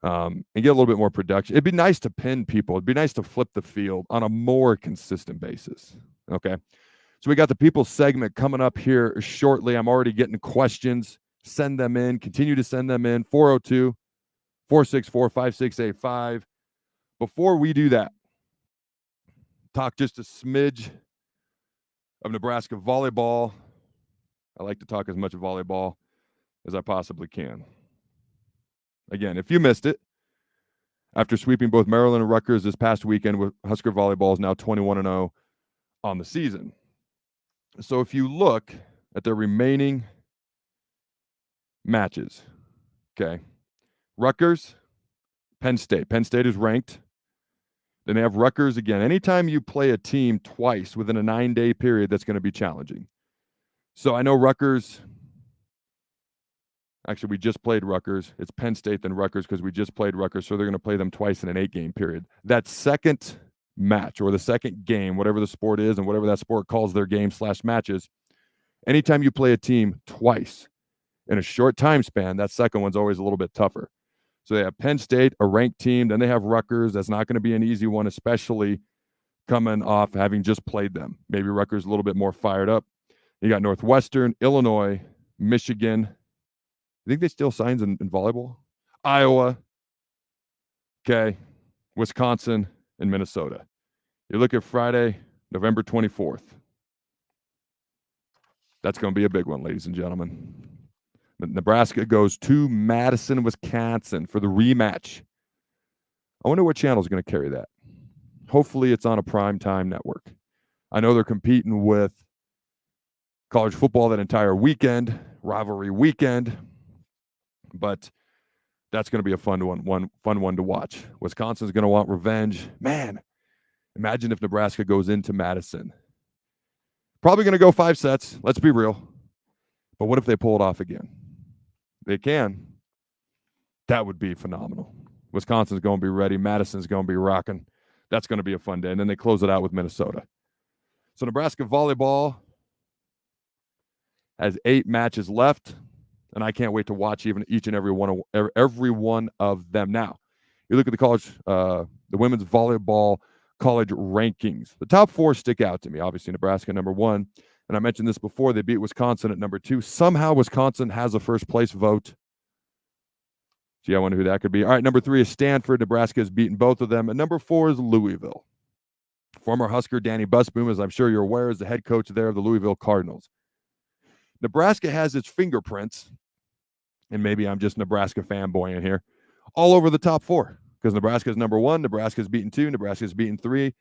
B: and get a little bit more production. It'd be nice to pin people. It'd be nice to flip the field on a more consistent basis. Okay. So we got the people segment coming up here shortly. I'm already getting questions. Send them in. Continue to send them in. 402-464-5685. Before we do that, talk just a smidge of Nebraska volleyball. I like to talk as much volleyball as I possibly can. Again, if you missed it, after sweeping both Maryland and Rutgers this past weekend, Husker volleyball is now 21-0 on the season. So if you look at the remaining matches, okay, Rutgers, Penn State. Penn State is ranked. Then they have Rutgers again. Anytime you play a team twice within a 9-day period, that's going to be challenging. So I know Rutgers. Actually, we just played Rutgers. It's Penn State then Rutgers because we just played Rutgers, so they're going to play them twice in an 8-game period. That second match or the second game, whatever the sport is and whatever that sport calls their game/matches, anytime you play a team twice in a short time span, that second one's always a little bit tougher. So they have Penn State, a ranked team. Then they have Rutgers. That's not going to be an easy one, especially coming off having just played them. Maybe Rutgers a little bit more fired up. You got Northwestern, Illinois, Michigan. I think they still signs in volleyball. Iowa, okay, Wisconsin, and Minnesota. You look at Friday, November 24th. That's going to be a big one, ladies and gentlemen. Nebraska goes to Madison, Wisconsin for the rematch. I wonder what channel is going to carry that. Hopefully it's on a primetime network. I know they're competing with college football that entire weekend, rivalry weekend. But that's going to be a fun one to watch. Wisconsin's going to want revenge. Man, imagine if Nebraska goes into Madison. Probably going to go 5 sets. Let's be real. But what if they pull it off again? They can. That would be phenomenal. Wisconsin's going to be ready. Madison's going to be rocking. That's going to be a fun day. And then they close it out with Minnesota. So Nebraska volleyball has 8 matches left. And I can't wait to watch each and every one of them. Now, you look at the women's volleyball college rankings. The top 4 stick out to me. Obviously, Nebraska number 1, and I mentioned this before. They beat Wisconsin at number 2. Somehow, Wisconsin has a first place vote. Gee, I wonder who that could be. All right, number 3 is Stanford. Nebraska has beaten both of them, and number 4 is Louisville. Former Husker Danny Busboom, as I'm sure you're aware, is the head coach there of the Louisville Cardinals. Nebraska has its fingerprints, and maybe I'm just Nebraska fanboy in here, all over the top 4, because Nebraska's number 1, Nebraska's beaten 2, Nebraska's beaten 3,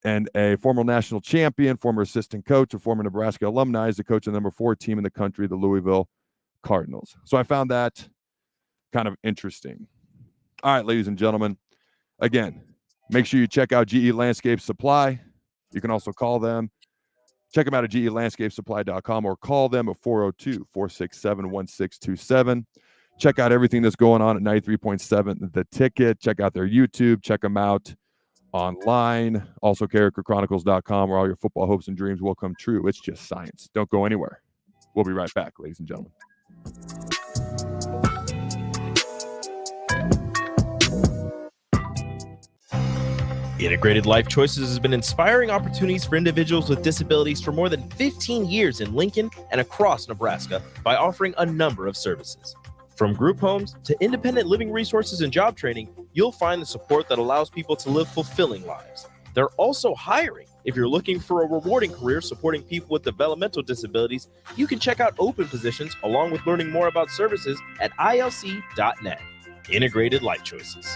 B: and a former national champion, former assistant coach, a former Nebraska alumni is the coach of the number 4 team in the country, the Louisville Cardinals. So I found that kind of interesting. All right, ladies and gentlemen, again, make sure you check out GE Landscape Supply. You can also call them. Check them out at gelandscapesupply.com or call them at 402-467-1627. Check out everything that's going on at 93.7 The Ticket. Check out their YouTube. Check them out online. Also, CarrikerChronicles.com, where all your football hopes and dreams will come true. It's just science. Don't go anywhere. We'll be right back, ladies and gentlemen.
M: Integrated Life Choices has been inspiring opportunities for individuals with disabilities for more than 15 years in Lincoln and across Nebraska by offering a number of services. From group homes to independent living resources and job training, you'll find the support that allows people to live fulfilling lives. They're also hiring. If you're looking for a rewarding career supporting people with developmental disabilities, you can check out open positions along with learning more about services at ilc.net. Integrated Life Choices.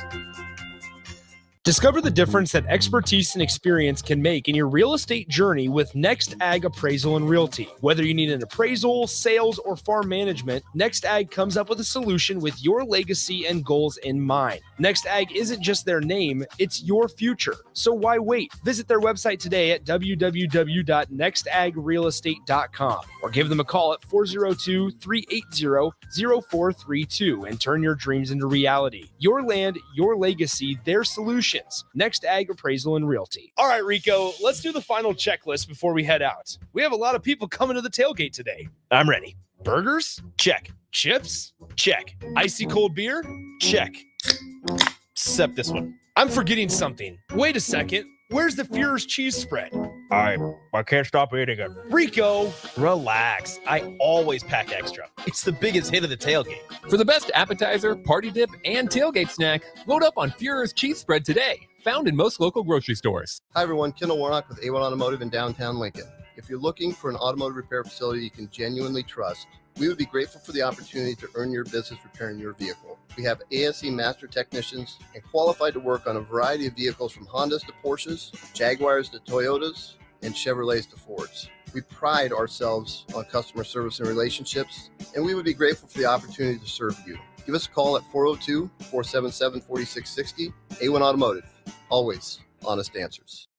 D: Discover the difference that expertise and experience can make in your real estate journey with Next Ag Appraisal and Realty. Whether you need an appraisal, sales, or farm management, Next Ag comes up with a solution with your legacy and goals in mind. Next Ag isn't just their name, it's your future. So why wait? Visit their website today at www.nextagrealestate.com or give them a call at 402-380-0432 and turn your dreams into reality. Your land, your legacy, their solution. Next Ag Appraisal and Realty. All right, Rico, let's do the final checklist before we head out. We have a lot of people coming to the tailgate today.
M: I'm ready.
D: Burgers?
M: Check.
D: Chips?
M: Check.
D: Icy cold beer?
M: Check. Except this one.
D: I'm forgetting something. Wait a second. Where's the Führer's cheese spread?
M: I can't stop eating it.
D: Rico!
M: Relax. I always pack extra. It's the biggest hit of the tailgate.
E: For the best appetizer, party dip, and tailgate snack, load up on Führer's cheese spread today. Found in most local grocery stores.
N: Hi everyone, Kendall Warnock with A1 Automotive in downtown Lincoln. If you're looking for an automotive repair facility you can genuinely trust, we would be grateful for the opportunity to earn your business repairing your vehicle. We have ASE master technicians and qualified to work on a variety of vehicles from Hondas to Porsches, Jaguars to Toyotas, and Chevrolets to Fords. We pride ourselves on customer service and relationships, and we would be grateful for the opportunity to serve you. Give us a call at 402-477-4660. A1 Automotive, always honest answers.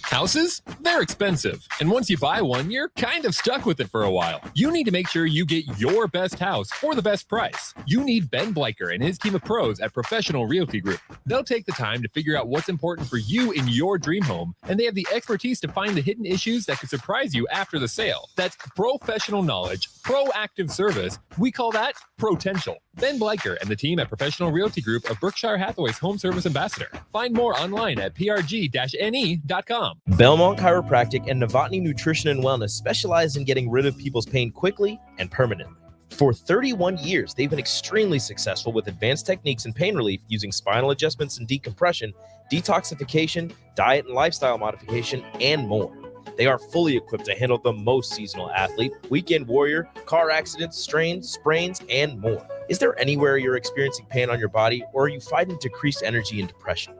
E: Houses? They're expensive. And once you buy one, you're kind of stuck with it for a while. You need to make sure you get your best house for the best price. You need Ben Bleicher and his team of pros at Professional Realty Group. They'll take the time to figure out what's important for you in your dream home, and they have the expertise to find the hidden issues that could surprise you after the sale. That's professional knowledge, proactive service. We call that potential. Ben Bleicher and the team at Professional Realty Group of Berkshire Hathaway's home service ambassador. Find more online at prg-ne.com.
M: Belmont Chiropractic and Novotny Nutrition and Wellness specialize in getting rid of people's pain quickly and permanently. For 31 years, they've been extremely successful with advanced techniques and pain relief using spinal adjustments and decompression, detoxification, diet and lifestyle modification, and more. They are fully equipped to handle the most seasonal athlete, weekend warrior, car accidents, strains, sprains, and more. Is there anywhere you're experiencing pain on your body, or are you fighting decreased energy and depression?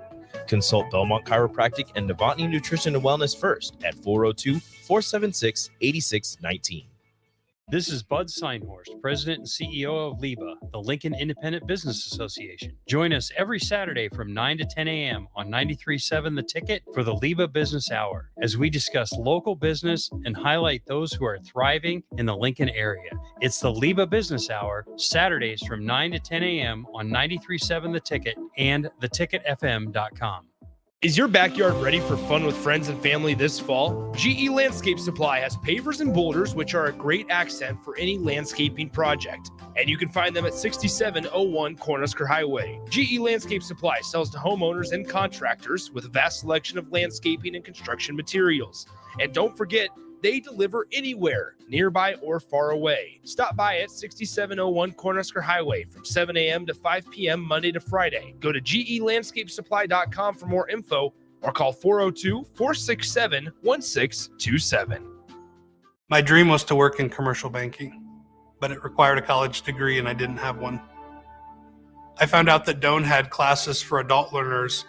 M: Consult Belmont Chiropractic and Novotny Nutrition and Wellness first at 402-476-8619.
O: This is Bud Seinhorst, President and CEO of LIBA, the Lincoln Independent Business Association. Join us every Saturday from 9 to 10 a.m. on 93.7 The Ticket for the LIBA Business Hour, as we discuss local business and highlight those who are thriving in the Lincoln area. It's the LIBA Business Hour, Saturdays from 9 to 10 a.m. on 93.7 The Ticket and theticketfm.com.
D: Is your backyard ready for fun with friends and family this fall? GE Landscape Supply has pavers and boulders, which are a great accent for any landscaping project. And you can find them at 6701 Cornhusker Highway. GE Landscape Supply sells to homeowners and contractors with a vast selection of landscaping and construction materials. And don't forget, they deliver anywhere, nearby or far away. Stop by at 6701 Cornhusker Highway from 7 a.m. to 5 p.m. Monday to Friday. Go to gelandscapesupply.com for more info or call 402-467-1627.
J: My dream was to work in commercial banking, but it required a college degree and I didn't have one. I found out that Doane had classes for adult learners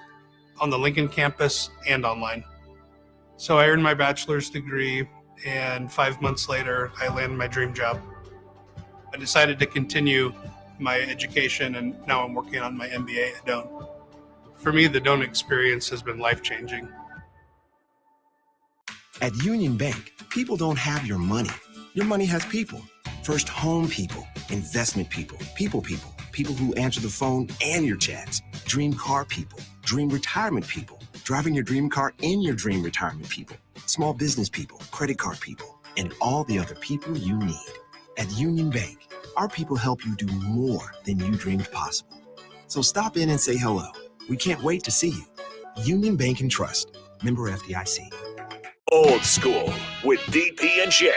J: on the Lincoln campus and online. So I earned my bachelor's degree, and 5 months later, I landed my dream job. I decided to continue my education, and now I'm working on my MBA at Doane. For me, the Doane experience has been life-changing.
I: At Union Bank, people don't have your money. Your money has people. First home people, investment people, people who answer the phone and your chats, dream car people, dream retirement people, driving your dream car in your dream retirement people, small business people, credit card people, and all the other people you need. At Union Bank, our people help you do more than you dreamed possible. So stop in and say hello. We can't wait to see you. Union Bank and Trust, member FDIC.
L: Old School with DP and J.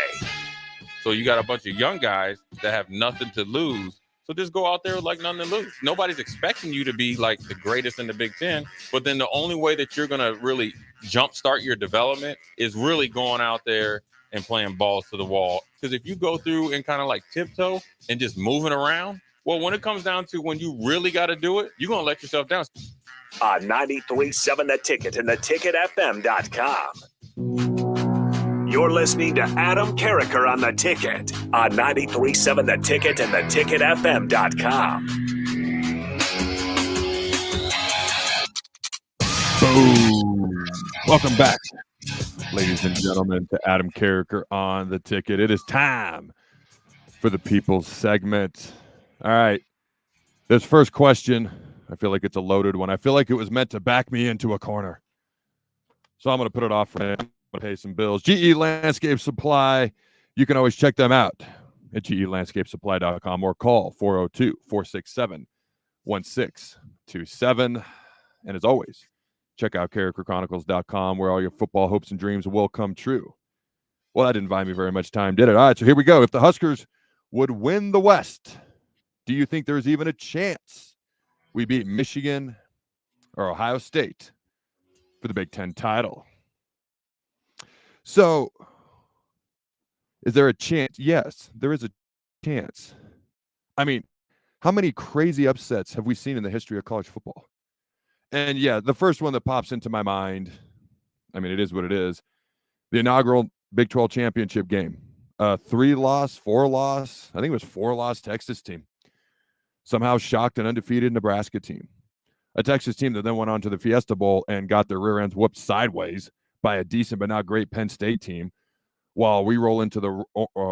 P: So you got a bunch of young guys that have nothing to lose. So just go out there like nothing to lose. Nobody's expecting you to be like the greatest in the Big Ten. But then the only way that you're going to really jumpstart your development is really going out there and playing balls to the wall. Because if you go through and kind of like tiptoe and just moving around, well, when it comes down to when you really got to do it, you're going to let yourself down.
L: On 93.7 The Ticket and theticketfm.com. You're listening to Adam Carriker on The Ticket on 93.7 The Ticket and theticketfm.com.
B: Boom. Welcome back, ladies and gentlemen, to Adam Carriker on The Ticket. It is time for the People's segment. All right. This first question, I feel like it's a loaded one. I feel like it was meant to back me into a corner. So I'm going to put it off for him. Pay some bills. GE Landscape Supply. You can always check them out at gelandscapesupply.com or call 402-467-1627. 9827. And as always, check out CarrikerChronicles.com where all your football hopes and dreams will come true. Well, that didn't buy me very much time, did it? All right, so here we go. If the Huskers would win the West, do you think there's even a chance we beat Michigan or Ohio State for the Big Ten title? So, is there a chance? Yes, there is a chance. I mean, how many crazy upsets have we seen in the history of college football? And yeah, the first one that pops into my mind, I mean, it is what it is. The inaugural Big 12 championship game. 3-loss, 4-loss, I think it was 4-loss Texas team. Somehow shocked an undefeated Nebraska team. A Texas team that then went on to the Fiesta Bowl and got their rear ends whooped sideways by a decent but not great Penn State team, while we roll into the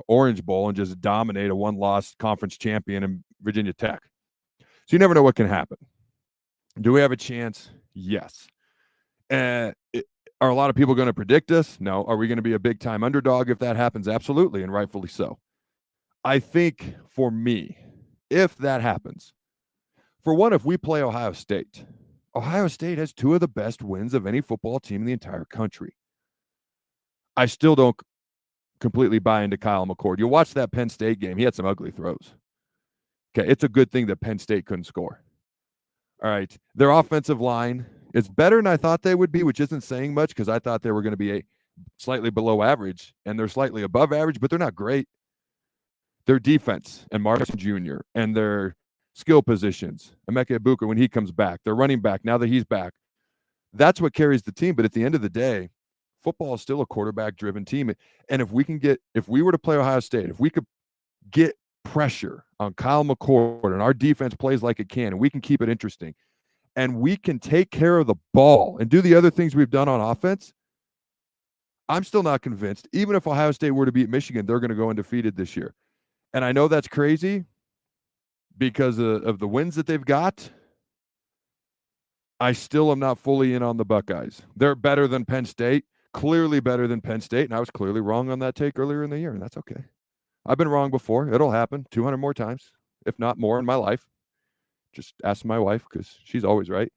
B: Orange Bowl and just dominate a one-loss conference champion in Virginia Tech. So you never know what can happen. Do we have a chance? Yes. Are a lot of people going to predict us? No. Are we going to be a big-time underdog if that happens? Absolutely, and rightfully so. I think for me, if that happens, for one, if we play Ohio State has two of the best wins of any football team in the entire country. I still don't completely buy into Kyle McCord. You watch that Penn State game, he had some ugly throws. Okay, it's a good thing that Penn State couldn't score. All right, their offensive line is better than I thought they would be, which isn't saying much because I thought they were going to be slightly below average, and they're slightly above average, but they're not great. Their defense and Martin Jr. and their skill positions, Emeka Ibuka when he comes back, their running back now that he's back, that's what carries the team. But at the end of the day, football is still a quarterback-driven team. And if we were to play Ohio State, if we could get pressure on Kyle McCord and our defense plays like it can, and we can keep it interesting, and we can take care of the ball and do the other things we've done on offense, I'm still not convinced. Even if Ohio State were to beat Michigan, they're going to go undefeated this year. And I know that's crazy because of the wins that they've got. I still am not fully in on the Buckeyes. They're better than Penn State, clearly better than Penn State, and I was clearly wrong on that take earlier in the year, and that's okay. I've been wrong before. It'll happen 200 more times, if not more in my life. Just ask my wife because she's always right.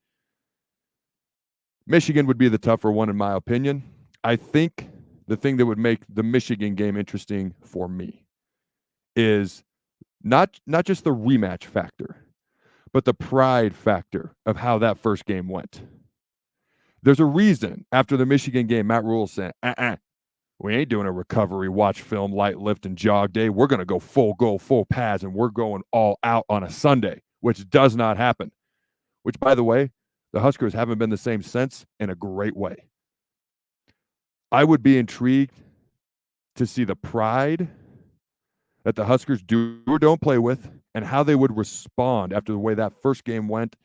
B: Michigan would be the tougher one in my opinion. I think the thing that would make the Michigan game interesting for me is not just the rematch factor, but the pride factor of how that first game went. There's a reason after the Michigan game, Matt Rhule said, we ain't doing a recovery, watch film, light lift, and jog day. We're going to go full pads, and we're going all out on a Sunday, which does not happen. Which, by the way, the Huskers haven't been the same since in a great way. I would be intrigued to see the pride that the Huskers do or don't play with and how they would respond after the way that first game went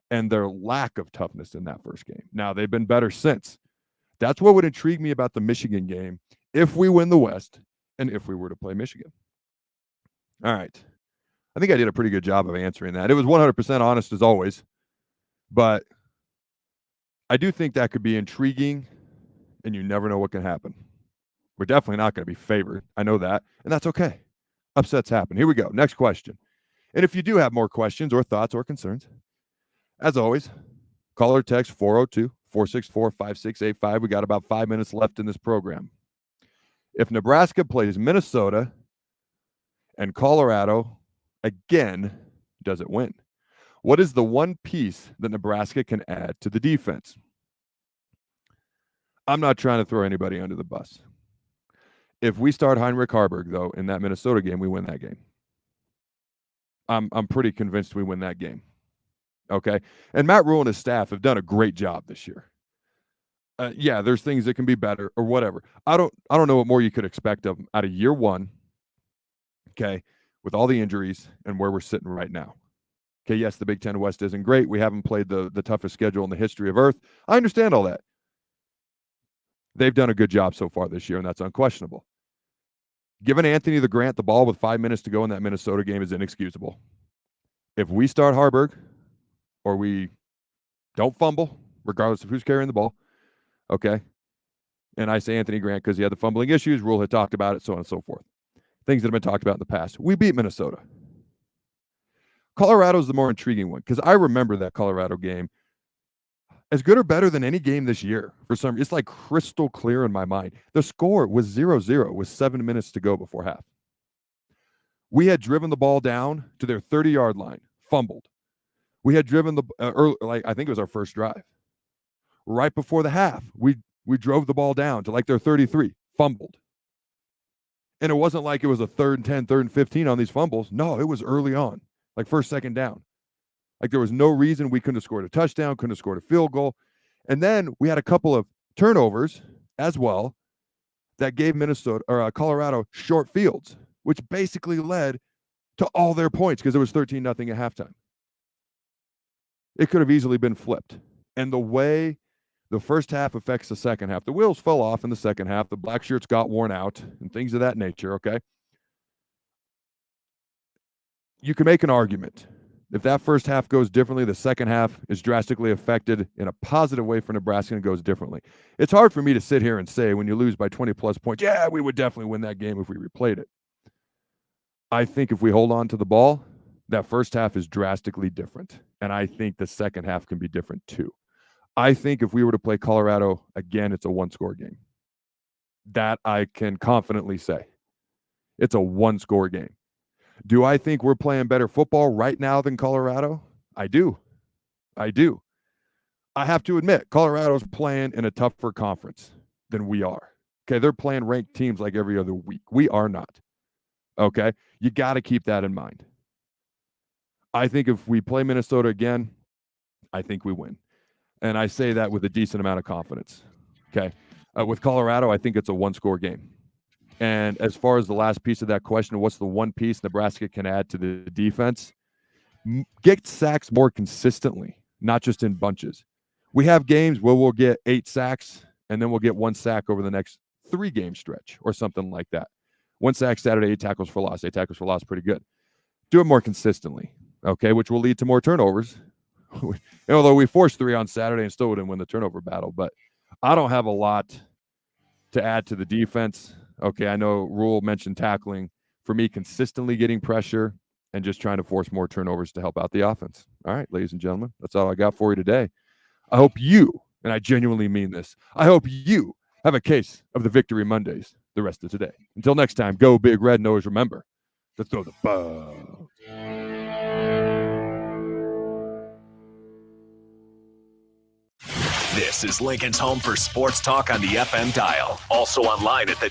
B: and their lack of toughness in that first game. Now, they've been better since. That's what would intrigue me about the Michigan game if we win the West and if we were to play Michigan. All right. I think I did a pretty good job of answering that. It was 100% honest as always, but I do think that could be intriguing, and you never know what can happen. We're definitely not going to be favored. I know that, and that's okay. Upsets happen. Here we go. Next question. And if you do have more questions or thoughts or concerns, as always, call or text 402-464-5685. We got about 5 minutes left in this program. If Nebraska plays Minnesota and Colorado again, does it win? What is the one piece that Nebraska can add to the defense? I'm not trying to throw anybody under the bus. If we start Heinrich Haarberg, though, in that Minnesota game, we win that game. I'm pretty convinced we win that game. Okay? And Matt Rhule and his staff have done a great job this year. Yeah, there's things that can be better or whatever. I don't know what more you could expect of them out of year one. Okay, with all the injuries and where we're sitting right now. Okay, yes, the Big Ten West isn't great. We haven't played the toughest schedule in the history of Earth. I understand all that. They've done a good job so far this year, and that's unquestionable. Giving Anthony the Grant the ball with 5 minutes to go in that Minnesota game is inexcusable. If we start Haarberg or we don't fumble, regardless of who's carrying the ball, okay, and I say Anthony Grant because he had the fumbling issues, Rhule had talked about it, so on and so forth. Things that have been talked about in the past. We beat Minnesota. Colorado's the more intriguing one because I remember that Colorado game as good or better than any game this year. For some, it's like crystal clear in my mind. The score was 0-0 with 7 minutes to go before half. We had driven the ball down to their 30-yard line, fumbled. We had driven I think it was our first drive. Right before the half, we drove the ball down to like their 33, fumbled. And it wasn't like it was a 3rd and 10, 3rd and 15 on these fumbles. No, it was early on, like first, second down. Like there was no reason we couldn't have scored a touchdown, couldn't have scored a field goal. And then we had a couple of turnovers as well that gave Colorado short fields, which basically led to all their points because it was 13-0 at halftime. It could have easily been flipped. And the way the first half affects the second half, the wheels fell off in the second half. The black shirts got worn out and things of that nature, okay? You can make an argument. If that first half goes differently, the second half is drastically affected in a positive way for Nebraska and goes differently. It's hard for me to sit here and say when you lose by 20-plus points, yeah, we would definitely win that game if we replayed it. I think if we hold on to the ball, that first half is drastically different. And I think the second half can be different too. I think if we were to play Colorado again, it's a one-score game. That I can confidently say. It's a one-score game. Do I think we're playing better football right now than Colorado? I do. I have to admit, Colorado's playing in a tougher conference than we are. Okay, they're playing ranked teams like every other week. We are not. Okay, you got to keep that in mind. I think if we play Minnesota again, I think we win. And I say that with a decent amount of confidence. Okay, with Colorado, I think it's a one-score game. And as far as the last piece of that question, what's the one piece Nebraska can add to the defense? Get sacks more consistently, not just in bunches. We have games where we'll get 8 sacks, and then we'll get 1 sack over the next 3-game stretch or something like that. 1 sack Saturday, 8 tackles for loss. 8 tackles for loss, pretty good. Do it more consistently, okay, which will lead to more turnovers. Although we forced 3 on Saturday and still wouldn't win the turnover battle. But I don't have a lot to add to the defense. Okay, I know Rhule mentioned tackling. For me, consistently getting pressure and just trying to force more turnovers to help out the offense. All right, ladies and gentlemen, that's all I got for you today. I hope you, and I genuinely mean this, I hope you have a case of the Victory Mondays the rest of today. Until next time, go Big Red, and always remember to throw the ball.
L: This is Lincoln's home for sports talk on the FM dial. Also online at the